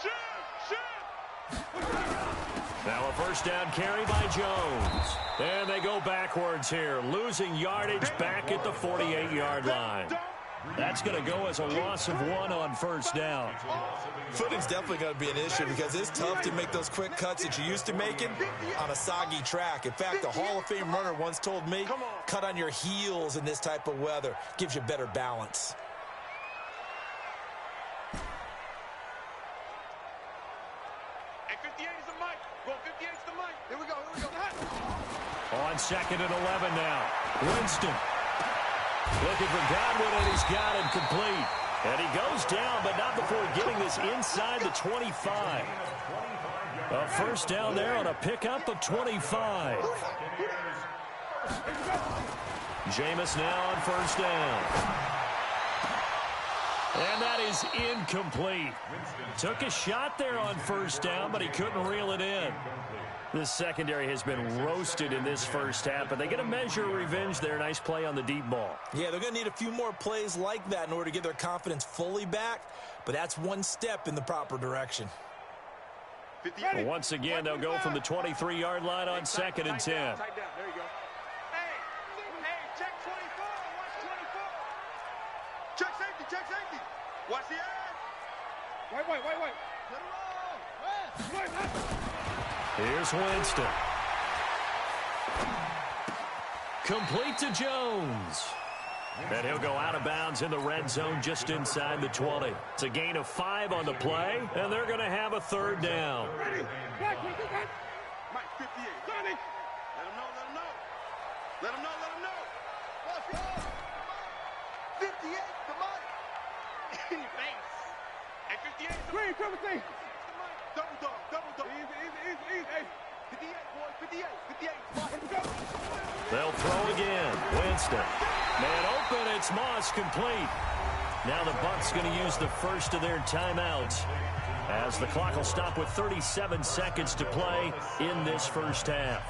Shoot. Now a first down carry by Jones. And they go backwards here, losing yardage back at the 48-yard line. That's going to go as a loss of 1 on first down. Footing's definitely going to be an issue because it's tough to make those quick cuts that you're used to making on a soggy track. In fact, a Hall of Fame runner once told me, cut on your heels in this type of weather. Gives you better balance. On 2nd and 11 now. Winston looking for Godwin, and he's got it complete. And he goes down, but not before getting this inside the 25. A first down there on a pickup of 25. Jameis now on first down. And that is incomplete. Took a shot there on first down, but he couldn't reel it in. This secondary has been roasted in this first half, but they get a measure of revenge there. Nice play on the deep ball. Yeah, they're going to need a few more plays like that in order to get their confidence fully back, but that's one step in the proper direction. Well, once again, they'll go from the 23-yard line on 2nd and 10. There you go. Hey, check 24. Watch 24. Check safety. Watch the edge. Wait. Let it roll. Here's Winston. Complete to Jones. And he'll go out of bounds in the red zone just inside the 20. It's a gain of 5 on the play, and they're going to have a third down. Ready? Mike 58. Let him know. Let him know. Let's go. 58 to Mike. In your face. And 58. Green, cover C. Double dog. Easy. Hey, 58, boy. 58. They'll throw again. Winston. Man open. It's Moss complete. Now the Bucs going to use the first of their timeouts as the clock will stop with 37 seconds to play in this first half.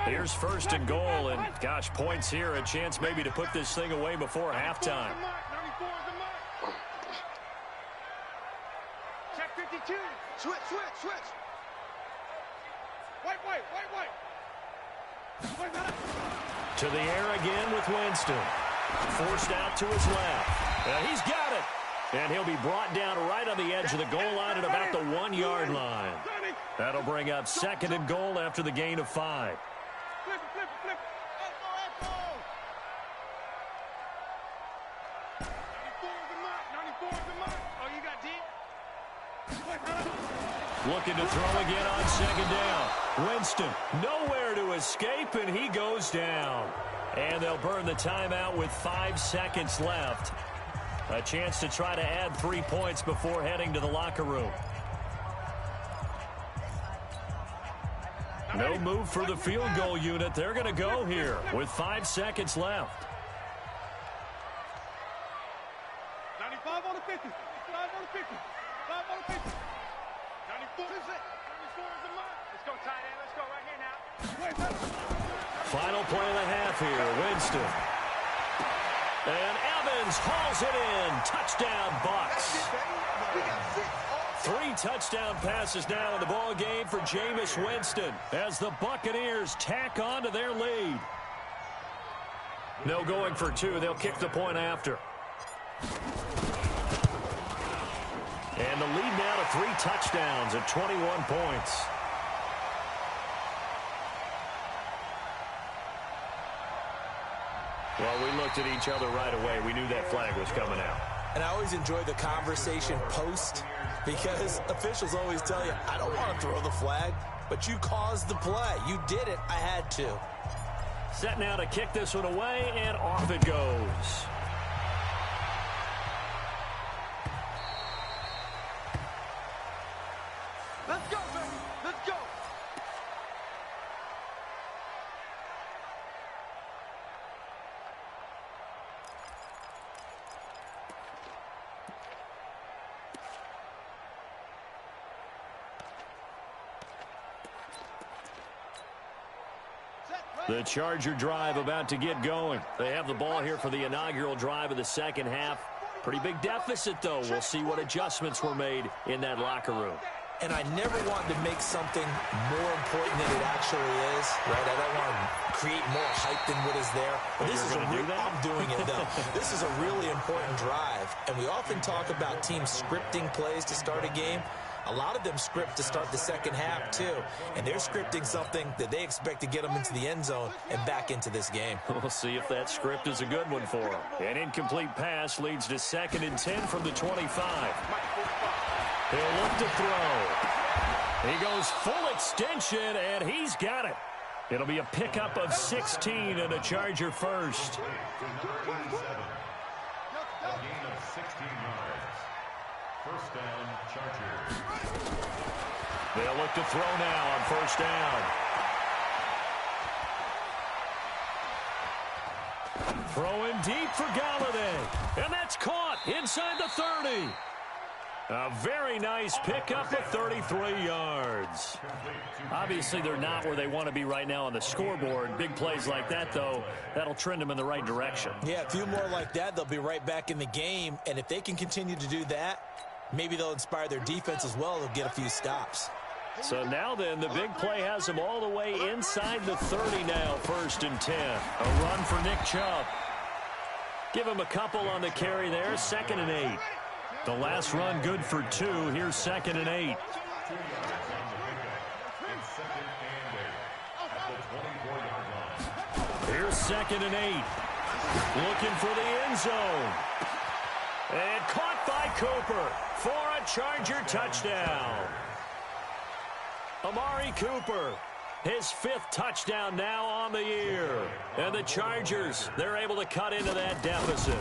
Here's 1st and goal, and gosh, points here, a chance maybe to put this thing away before halftime. Check 52. Switch. Wait. To the air again with Winston. Forced out to his left. And he's got it. And he'll be brought down right on the edge of the goal line at about the 1-yard line. That'll bring up 2nd and goal after the gain of 5. Flip it. Echo. 94 is the mark. Oh, you got deep? Looking to throw again on 2nd down. Winston nowhere to escape, and he goes down. And they'll burn the timeout with 5 seconds left. A chance to try to add 3 points before heading to the locker room. No move for the field goal unit. They're going to go here with 5 seconds left. 95 on the 50. 5 on the 50. 5 on the 50. 94 is it. 94 is the mark. Let's go, tight end. Let's go right here now. Final play of the half here. Winston. And Evans hauls it in. Touchdown, Bucs. We got 6. 3 touchdown passes now in the ball game for Jameis Winston as the Buccaneers tack on to their lead. No going for 2. They'll kick the point after. And the lead now to 3 touchdowns at 21 points. Well, we looked at each other right away. We knew that flag was coming out. And I always enjoy the conversation post because officials always tell you, I don't want to throw the flag, but you caused the play. You did it. I had to. Set now to kick this one away, and off it goes. Let's go, baby. Let's go. The Charger drive about to get going. They have the ball here for the inaugural drive of the second half. Pretty big deficit, though. We'll see what adjustments were made in that locker room. And I never want to make something more important than it actually is, right? I don't want to create more hype than what is there. But this is I'm doing it, though. This is a really important drive. And we often talk about teams scripting plays to start a game. A lot of them script to start the second half, too. And they're scripting something that they expect to get them into the end zone and back into this game. We'll see if that script is a good one for them. An incomplete pass leads to 2nd and 10 from the 25. He'll look to throw. He goes full extension, and he's got it. It'll be a pickup of 16 and a Charger first. A gain of 16 yards. First down, Chargers. They'll look to throw now on first down. Throwing deep for Galladay. And that's caught inside the 30. A very nice pickup of 33 yards. Obviously, they're not where they want to be right now on the scoreboard. Big plays like that, though, that'll trend them in the right direction. Yeah, a few more like that, they'll be right back in the game. And if they can continue to do that, maybe they'll inspire their defense as well. They'll get a few stops. So now then, the big play has them all the way inside the 30 now, 1st and 10. A run for Nick Chubb. Give him a couple on the carry there, 2nd and 8. The last run good for 2. Here's 2nd and 8. Here's 2nd and 8. Looking for the end zone. And caught by Cooper for a Charger touchdown. Amari Cooper, his 5th touchdown now on the year. And the Chargers, they're able to cut into that deficit.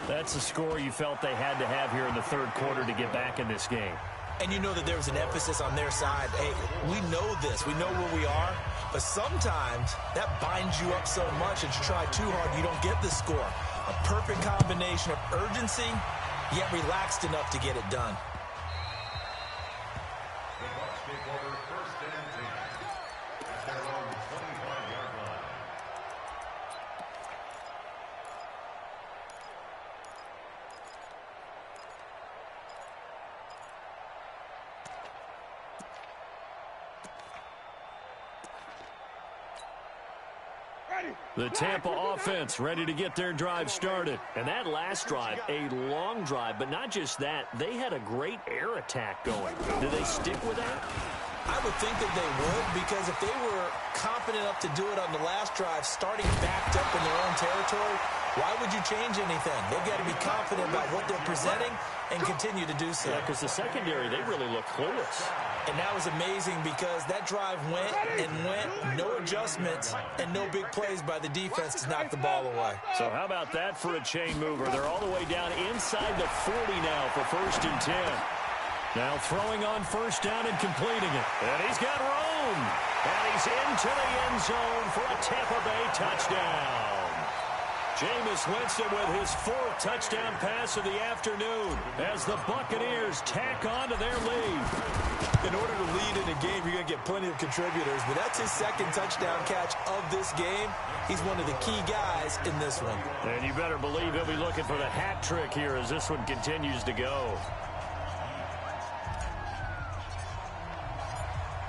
That's the score you felt they had to have here in the 3rd quarter to get back in this game. And you know that there was an emphasis on their side. Hey, we know this. We know where we are. But sometimes that binds you up so much that you try too hard, you don't get the score. A perfect combination of urgency, yet relaxed enough to get it done. The Bucs take over 1st and 10 at their own 25-yard line. The Tampa offense ready to get their drive started. And that last drive, a long drive, but not just that. They had a great air attack going. Do they stick with that? I would think that they would, because if they were confident enough to do it on the last drive, starting backed up in their own territory, why would you change anything? They've got to be confident about what they're presenting and continue to do so. Yeah, because the secondary, they really look clueless. And that was amazing because that drive went and went, no adjustments, and no big plays by the defense to knock the ball away. So how about that for a chain mover? They're all the way down inside the 40 now for 1st and 10. Now throwing on first down and completing it. And he's got room. And he's into the end zone for a Tampa Bay touchdown. Jameis Winston with his 4th touchdown pass of the afternoon as the Buccaneers tack on to their lead. In order to lead in a game, you're going to get plenty of contributors, but that's his 2nd touchdown catch of this game. He's one of the key guys in this one. And you better believe he'll be looking for the hat trick here as this one continues to go.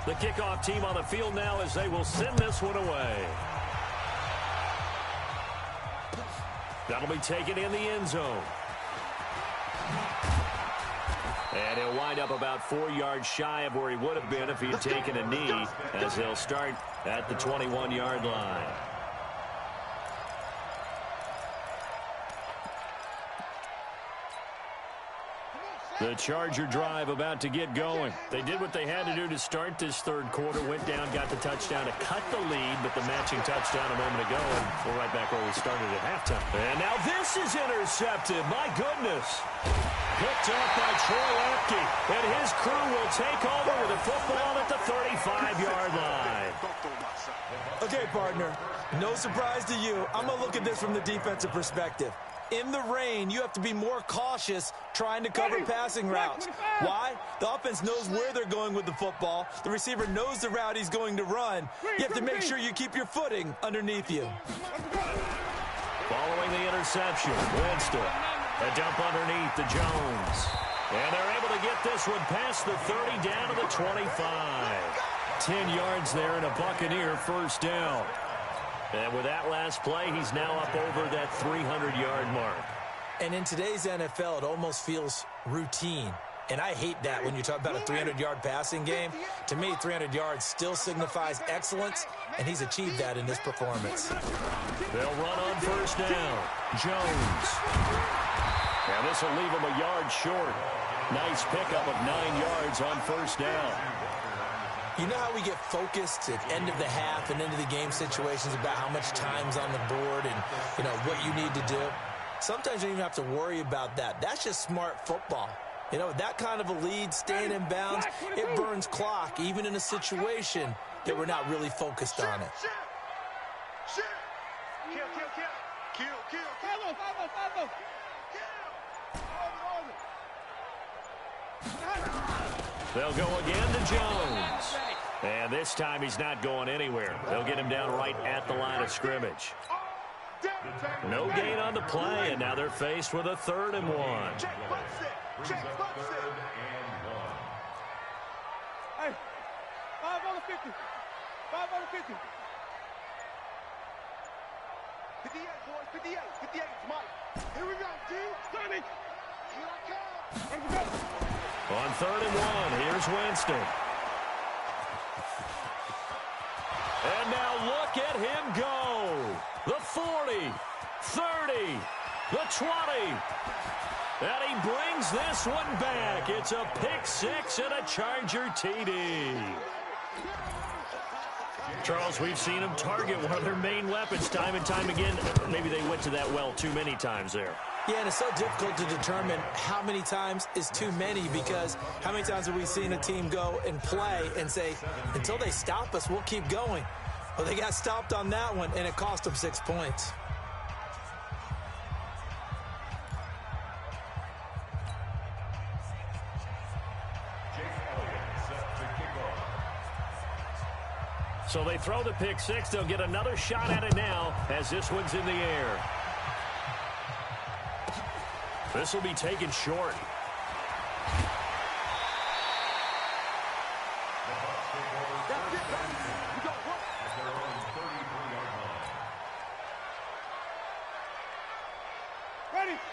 The kickoff team on the field now as they will send this one away. That'll be taken in the end zone. And he'll wind up about 4 yards shy of where he would have been if he had taken a knee, as they'll start at the 21-yard line. The Charger drive about to get going. They did what they had to do to start this 3rd quarter, went down, got the touchdown to cut the lead, but the matching touchdown a moment ago, and we're right back where we started at halftime. And now this is intercepted. My goodness. Picked up by Troy Apke, and his crew will take over with the football at the 35-yard line. Okay, partner, no surprise to you. I'm going to look at this from the defensive perspective. In the rain, you have to be more cautious trying to cover passing routes. Why? The offense knows where they're going with the football. The receiver knows the route he's going to run. You have to make sure you keep your footing underneath you. Following the interception, Winston A dump underneath to Jones. And they're able to get this one past the 30 down to the 25. 10 yards there and a Buccaneer first down. And with that last play, he's now up over that 300-yard mark. And in today's NFL, it almost feels routine. And I hate that when you talk about a 300-yard passing game. To me, 300 yards still signifies excellence, and he's achieved that in this performance. They'll run on first down. Jones. And this will leave him a yard short. Nice pickup of 9 yards on first down. You know how we get focused at end of the half and into the game situations about how much time's on the board and, you know, what you need to do? Sometimes you don't even have to worry about that. That's just smart football. You know, that kind of a lead, staying in bounds, it burns clock, even in a situation that we're not really focused on it. They'll go again to Jones. And this time he's not going anywhere. They'll get him down right at the line of scrimmage. No gain on the play, and now they're faced with a 3rd and 1. Hey, 5 on the 50. 5 on the 50. 58, boys, 58. 58, Mike. Here we go, G. Sonny. Here I come. Let's go. On 3rd and 1, here's Winston. And now look at him go. The 40, 30, the 20. And he brings this one back. It's a pick 6 and a Charger TD. Charles, we've seen them target one of their main weapons time and time again. Maybe they went to that well too many times there. Yeah, and it's so difficult to determine how many times is too many, because how many times have we seen a team go and play and say, until they stop us, we'll keep going. Well, they got stopped on that one, and it cost them 6 points. So they throw the pick 6. They'll get another shot at it now as this one's in the air. This will be taken short.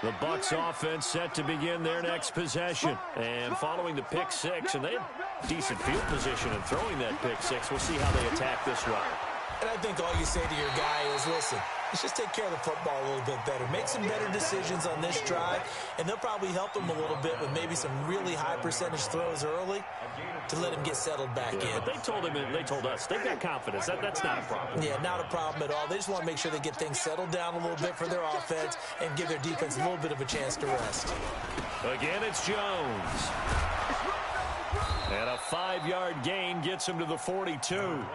The Bucs offense set to begin their next possession. And following the pick 6, and they have decent field position in throwing that pick 6. We'll see how they attack this run. And I think all you say to your guy is, listen, let's just take care of the football a little bit better. Make some better decisions on this drive, and they'll probably help him a little bit with maybe some really high percentage throws early to let him get settled back in. But they told us they've got confidence. That's not a problem. Yeah, not a problem at all. They just want to make sure they get things settled down a little bit for their offense and give their defense a little bit of a chance to rest. Again, it's Jones. And a 5-yard gain gets him to the 42.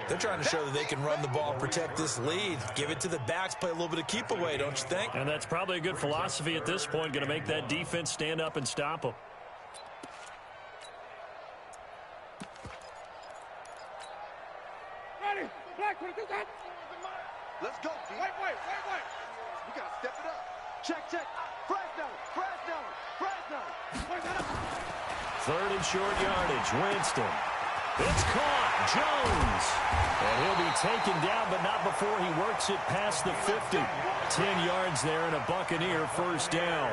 They're trying to show that they can run the ball, protect this lead, give it to the backs, play a little bit of keep away, don't you think? And that's probably a good philosophy at this point, going to make that defense stand up and stop them. Ready. Black, what do you got? Let's go, G. Wait. We got to step it up. Check. Fresno. 3rd and short yardage. Winston. It's caught. Jones. And he'll be taken down, but not before he works it past the 50. 10 yards there and a Buccaneer first down.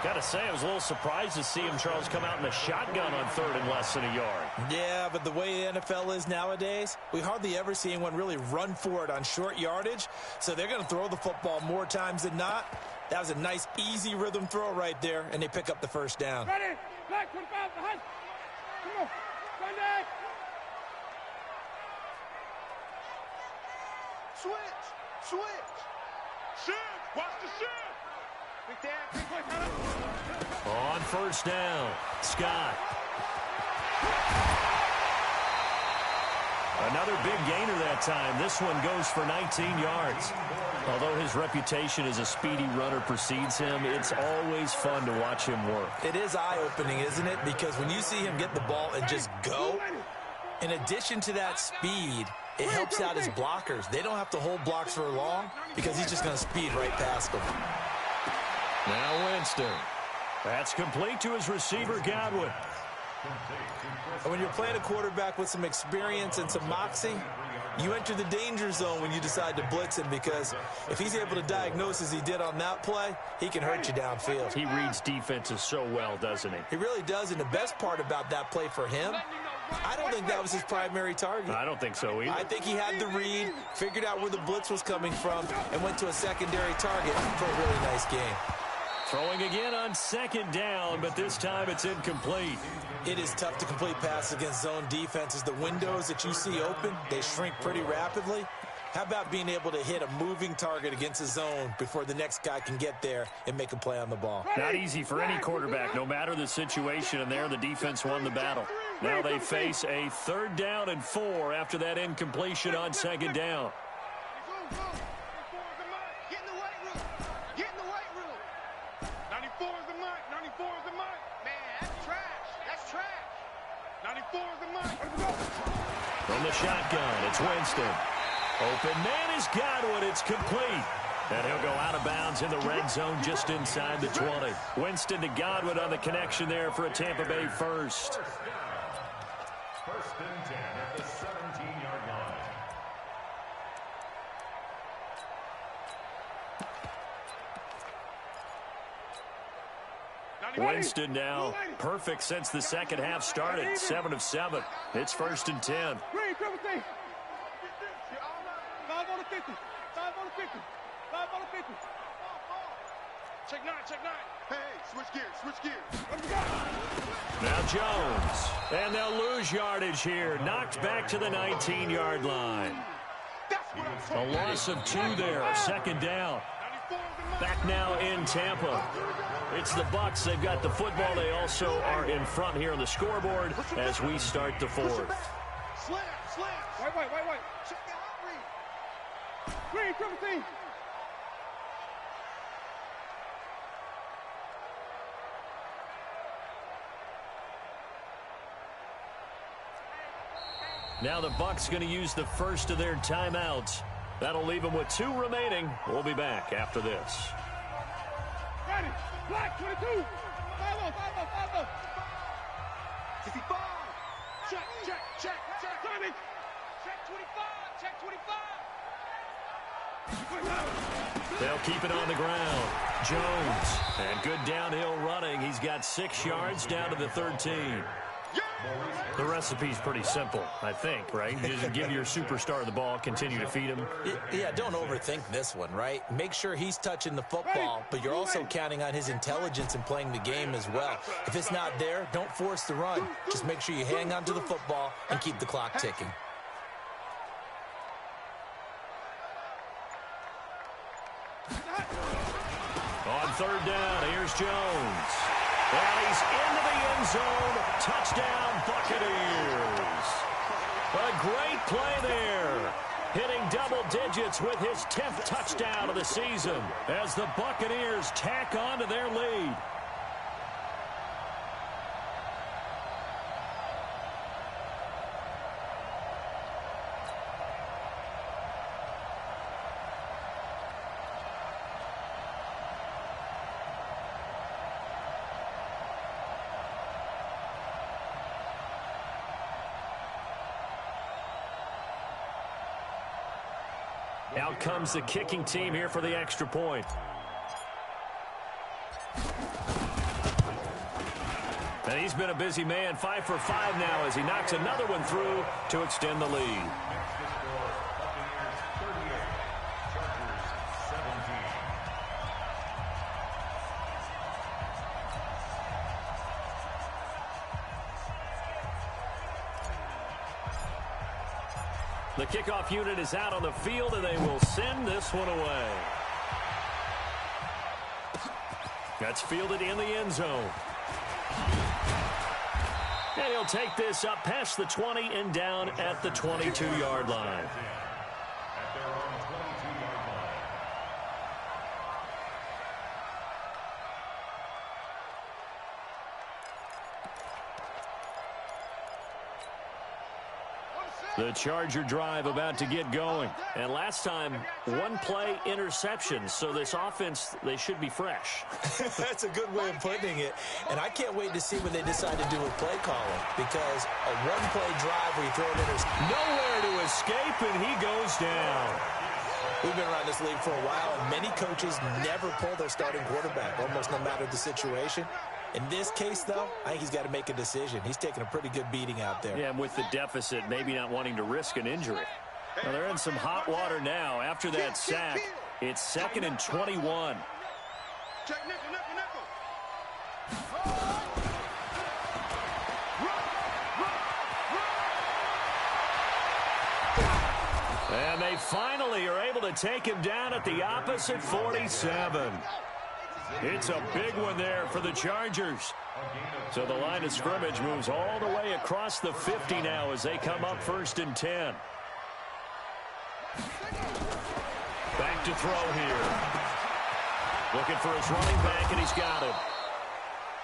Got to say, I was a little surprised to see him, Charles, come out in the shotgun on 3rd and less than a yard. Yeah, but the way the NFL is nowadays, we hardly ever see anyone really run for it on short yardage. So they're going to throw the football more times than not. That was a nice, easy rhythm throw right there, and they pick up the first down. Ready. Black, 25, behind. Come on. Sunday. Switch. Shift. Watch the shift. Big Dan. On first down, Scott. Another big gainer that time. This one goes for 19 yards. Although his reputation as a speedy runner precedes him, it's always fun to watch him work. It is eye-opening, isn't it? Because when you see him get the ball and just go, in addition to that speed, it helps out his blockers. They don't have to hold blocks for long because he's just going to speed right past them. Now Winston. That's complete to his receiver, Godwin. When you're playing a quarterback with some experience and some moxie, you enter the danger zone when you decide to blitz him, because if he's able to diagnose as he did on that play, he can hurt you downfield. He reads defenses so well, doesn't he? He really does, and the best part about that play for him, I don't think that was his primary target. I don't think so either. I think he had the read, figured out where the blitz was coming from, and went to a secondary target for a really nice game. Throwing again on second down, but this time it's incomplete. It is tough to complete passes against zone defenses. The windows that you see open, they shrink pretty rapidly. How about being able to hit a moving target against a zone before the next guy can get there and make a play on the ball? Not easy for any quarterback, no matter the situation, and there the defense won the battle. Now they face a 3rd down and 4 after that incompletion on second down. Get in the weight room. Get in the weight room. 94 is the mic. 94 is the mic. Man, that's trash. That's trash. 94 is the mic. From the shotgun, it's Winston. Open man is Godwin. It's complete. And he'll go out of bounds in the red zone just inside the 20. Winston to Godwin on the connection there for a Tampa Bay first. 1st and 10 at the 17-yard line. Winston now perfect since the second half started. 7 of 7. It's 1st and 10. Green, triple T. 5 on the 50. 5 on the 50. 5 on the 50. Check 9, check 9. Hey, switch gears, switch gears. Now Jones. And they'll lose yardage here. Knocked back to the 19-yard line. A loss of 2 there. 2nd down. Back now in Tampa. It's the Bucs. They've got the football. They also are in front here on the scoreboard as we start the 4th. Slam, slam. Wait. Check the out read. Green, triple T. Now the Bucs going to use the first of their timeouts. That'll leave them with 2 remaining. We'll be back after this. Ready. Black 22. 5-0. 55. Check. Timing. Check 25. Check 25. They'll keep it on the ground. Jones. And good downhill running. He's got 6 yards down to the 13. The recipe's pretty simple, I think, right? Just give your superstar the ball, continue to feed him. Yeah, don't overthink this one, right? Make sure he's touching the football, but you're also counting on his intelligence in playing the game as well. If it's not there, don't force the run. Just make sure you hang on to the football and keep the clock ticking. On 3rd down, here's Jones. And he's into the end zone. Touchdown, Buccaneers. A great play there. Hitting double digits with his 10th touchdown of the season as the Buccaneers tack on to their lead. Out comes the kicking team here for the extra point. And he's been a busy man, 5 for 5 now as he knocks another one through to extend the lead. The kickoff unit is out on the field, and they will send this one away. That's fielded in the end zone. And he'll take this up past the 20 and down at the 22-yard line. The Charger drive about to get going. And last time, one play interception. So this offense, they should be fresh. That's a good way of putting it. And I can't wait to see what they decide to do with play calling. Because a one-play drive where you throw an interception. Nowhere to escape, and he goes down. We've been around this league for a while, and many coaches never pull their starting quarterback, almost no matter the situation. In this case, though, I think he's got to make a decision. He's taking a pretty good beating out there. Yeah, and with the deficit, maybe not wanting to risk an injury. Well, they're in some hot water now. After that sack, it's 2nd and 21. Check nickel, nickel, nickel. And they finally are able to take him down at the opposite 47. It's a big one there for the Chargers. So the line of scrimmage moves all the way across the 50 now as they come up 1st and 10. Back to throw here. Looking for his running back, and he's got him.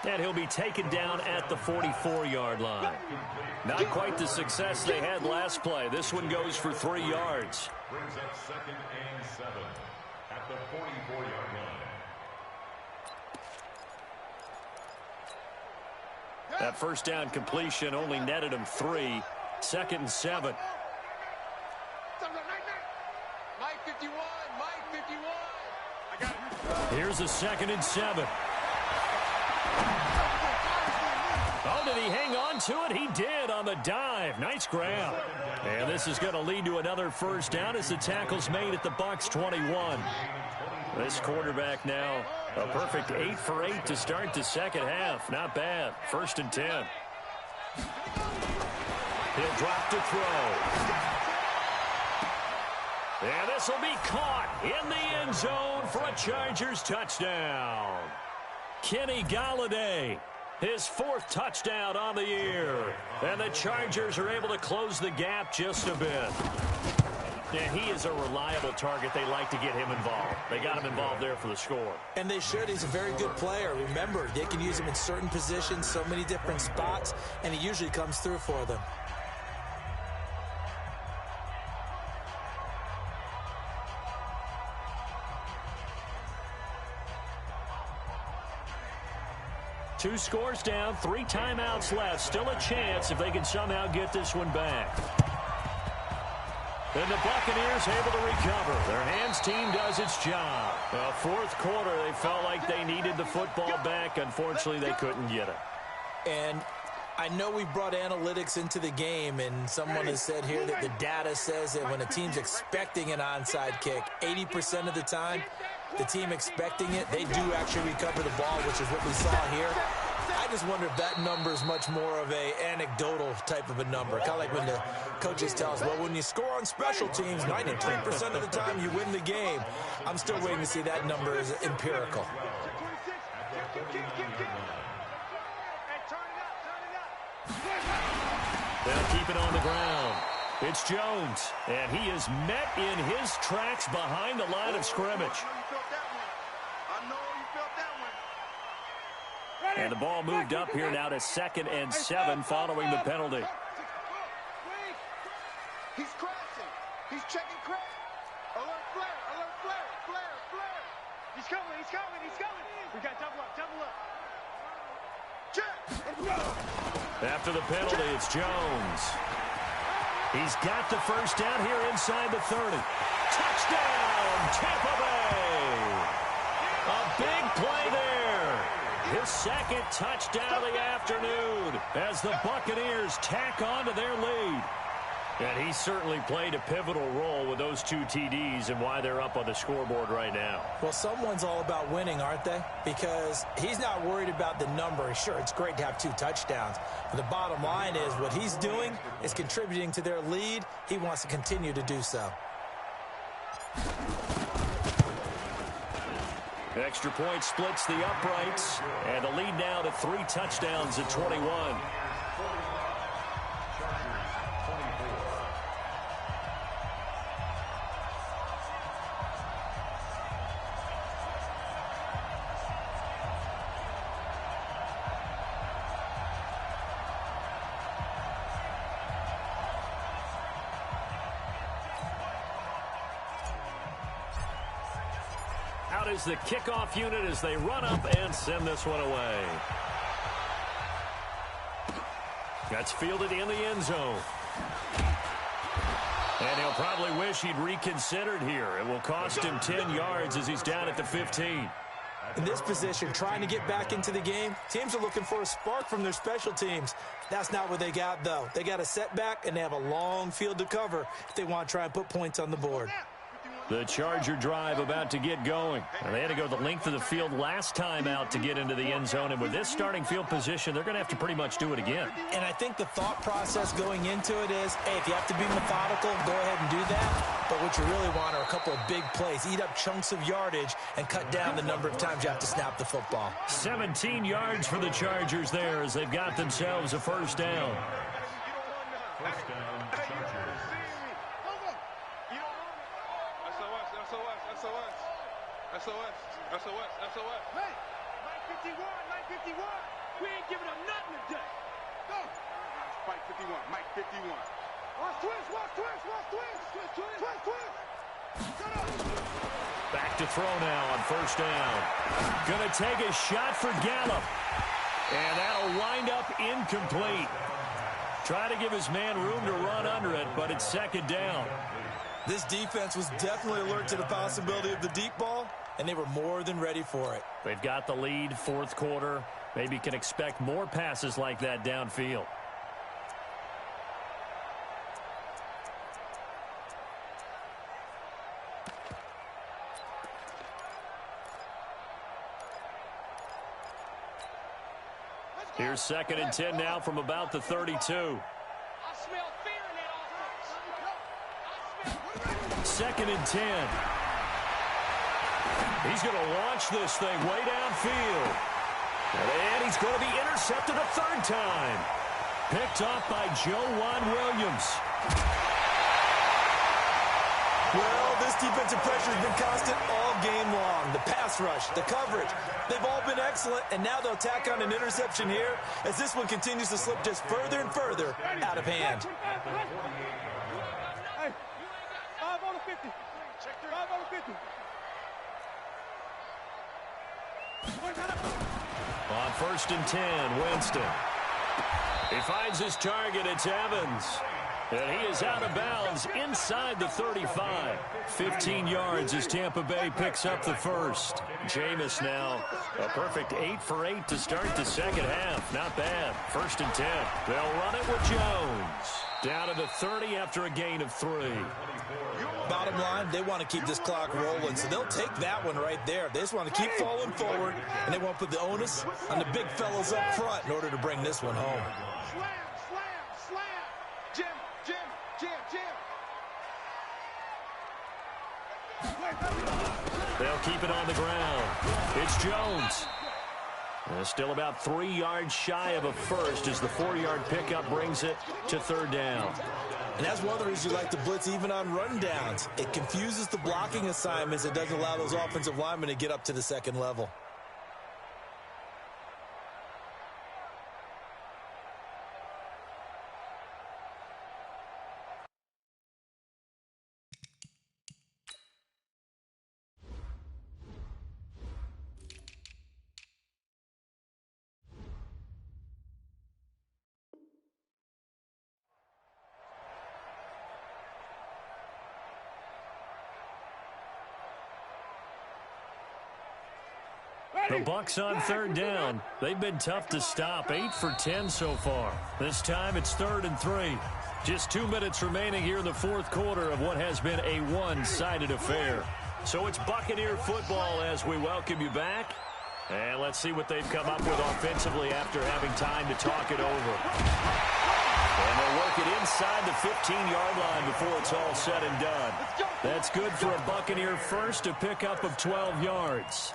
And he'll be taken down at the 44-yard line. Not quite the success they had last play. This one goes for 3 yards. Brings up 2nd and 7 at the 44-yard line. That first down completion only netted him 3. 2nd and 7. Mike 51, Mike 51. I got it. Here's a 2nd and 7. Oh, did he hang on to it? He did on the dive. Nice grab. And this is going to lead to another first down as the tackle's made at the Bucs 21. This quarterback now a perfect 8 for 8 to start the second half. Not bad. 1st and 10. He'll drop to throw. And this will be caught in the end zone for a Chargers touchdown. Kenny Golladay, his 4th touchdown on the year. And the Chargers are able to close the gap just a bit. And he is a reliable target. They like to get him involved. They got him involved there for the score. And they should. He's a very good player. Remember, they can use him in certain positions, so many different spots, and he usually comes through for them. Two scores down, 3 timeouts left. Still a chance if they can somehow get this one back. And the Buccaneers able to recover. Their hands team does its job. Well, 4th quarter, they felt like they needed the football back. Unfortunately, they couldn't get it. And I know we brought analytics into the game, and someone has said here that the data says that when a team's expecting an onside kick, 80% of the time, the team expecting it, they do actually recover the ball, which is what we saw here. I just wonder if that number is much more of a anecdotal type of a number. Kind of like when the coaches tell us, well, when you score on special teams, 93% of the time you win the game. I'm still waiting to see that number is empirical. They'll keep it on the ground. It's Jones, and he is met in his tracks behind the line of scrimmage. And the ball moved up here now to 2nd and 7 following the penalty. He's crashing. He's checking crash. Alert flare, alert flare, flare, flare. He's coming, he's coming, he's coming. We got double up, double up. Check. After the penalty, it's Jones. He's got the first down here inside the 30. Touchdown, Tampa Bay. A big play there. His 2nd touchdown of the afternoon as the Buccaneers tack on to their lead. And he certainly played a pivotal role with those 2 TDs and why they're up on the scoreboard right now. Well, someone's all about winning, aren't they? Because he's not worried about the number. Sure, it's great to have 2 touchdowns. But the bottom line is what he's doing is contributing to their lead. He wants to continue to do so. Extra point splits the uprights, and the lead now to 3 touchdowns at 21. out is the kickoff unit as they run up and send this one away. That's fielded in the end zone. And he'll probably wish he'd reconsidered here. It will cost him 10 yards as he's down at the 15. In this position, trying to get back into the game, teams are looking for a spark from their special teams. That's not what they got, though. They got a setback, and they have a long field to cover if they want to try and put points on the board. The Charger drive about to get going. And they had to go the length of the field last time out to get into the end zone. And with this starting field position, they're going to have to pretty much do it again. And I think the thought process going into it is, hey, if you have to be methodical, go ahead and do that. But what you really want are a couple of big plays. Eat up chunks of yardage and cut down the number of times you have to snap the football. 17 yards for the Chargers there as they've got themselves a first down. First down, Chargers. SOS. Hey, 951. We ain't giving up nothing today. Go. Mike 51. Watch twist. Back to throw now on first down. Gonna take a shot for Gallup. And that'll wind up incomplete. Try to give his man room to run under it, but it's second down. This defense was definitely alert to the possibility of the deep ball, and they were more than ready for it. They've got the lead, fourth quarter. Maybe can expect more passes like that downfield. Here's 2nd and 10 now from about the 32. I smell fear in that offense. 2nd and 10. He's going to launch this thing way downfield. And he's going to be intercepted a third time. Picked off by Joejuan Williams. Well, this defensive pressure has been constant all game long. The pass rush, the coverage, they've all been excellent, and now they'll tack on an interception here as this one continues to slip just further and further out of hand. Hey, 5 on the 50. 5 on the 50. On 1st and 10, Winston. He finds his target. It's Evans. And he is out of bounds inside the 35. 15 yards as Tampa Bay picks up the first. Jameis now a perfect 8 for 8 to start the second half. Not bad. 1st and 10. They'll run it with Jones. Down to the 30 after a gain of 3. Bottom line, they want to keep this clock rolling, so they'll take that one right there. They just want to keep falling forward, and they want to put the onus on the big fellas up front in order to bring this one home. Slam. Jim. They'll keep it on the ground. It's Jones. Still about 3 yards shy of a first as the 4-yard pickup brings it to third down. And that's one of the reasons you like to blitz even on run downs. It confuses the blocking assignments. It doesn't allow those offensive linemen to get up to the second level. The Bucs on third down. They've been tough to stop. 8 for 10 so far. This time it's 3rd and 3. Just 2 minutes remaining here in the fourth quarter of what has been a one-sided affair. So it's Buccaneer football as we welcome you back. And let's see what they've come up with offensively after having time to talk it over. And they'll work it inside the 15-yard line before it's all said and done. That's good for a Buccaneer first, a pickup of 12 yards.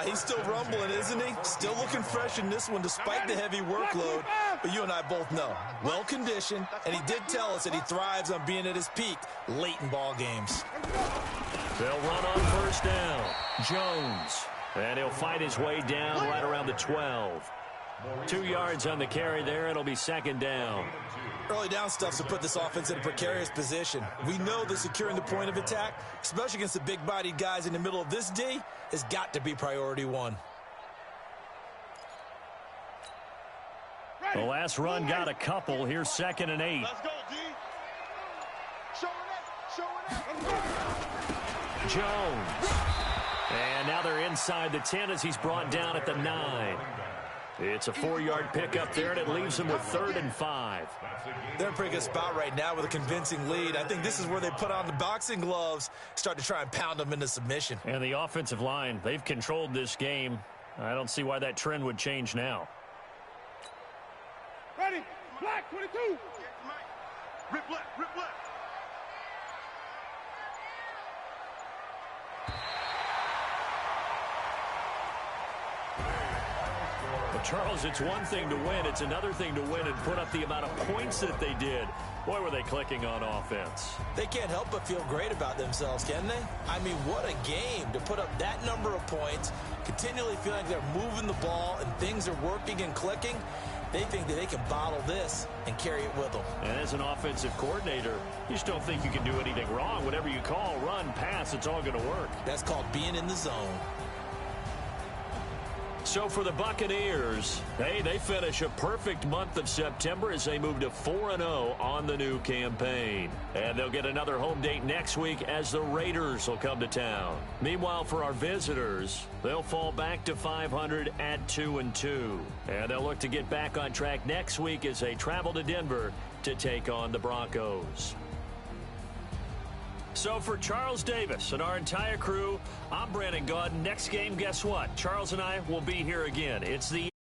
He's still rumbling, isn't he? Still looking fresh in this one despite the heavy workload. But you and I both know, well-conditioned, and he did tell us that he thrives on being at his peak late in ball games. They'll run on first down. Jones. And he'll fight his way down right around the 12. 2 yards on the carry there. It'll be second down. Early down stuff to put this offense in a precarious position. We know that securing the point of attack, especially against the big-bodied guys in the middle of this D, has got to be priority one. The last run got a couple. Here's 2nd and 8. Let's go, D. Show it up. Jones. And now they're inside the 10 as he's brought down at the 9. It's a 4-yard pickup there, and it leaves them with 3rd and 5. They're in a pretty good spot right now with a convincing lead. I think this is where they put on the boxing gloves, start to try and pound them into submission. And the offensive line, they've controlled this game. I don't see why that trend would change now. Ready. Black 22. Rip left. Rip left. Charles, it's one thing to win. It's another thing to win and put up the amount of points that they did. Boy, were they clicking on offense. They can't help but feel great about themselves, can they? I mean, what a game to put up that number of points, continually feeling like they're moving the ball and things are working and clicking. They think that they can bottle this and carry it with them. And as an offensive coordinator, you just don't think you can do anything wrong. Whatever you call, run, pass, it's all going to work. That's called being in the zone. So for the Buccaneers, hey, they finish a perfect month of September as they move to 4-0 on the new campaign. And they'll get another home date next week as the Raiders will come to town. Meanwhile, for our visitors, they'll fall back to 500 at 2-2. And they'll look to get back on track next week as they travel to Denver to take on the Broncos. So for Charles Davis and our entire crew, I'm Brandon Gaudin. Next game, guess what? Charles and I will be here again. It's the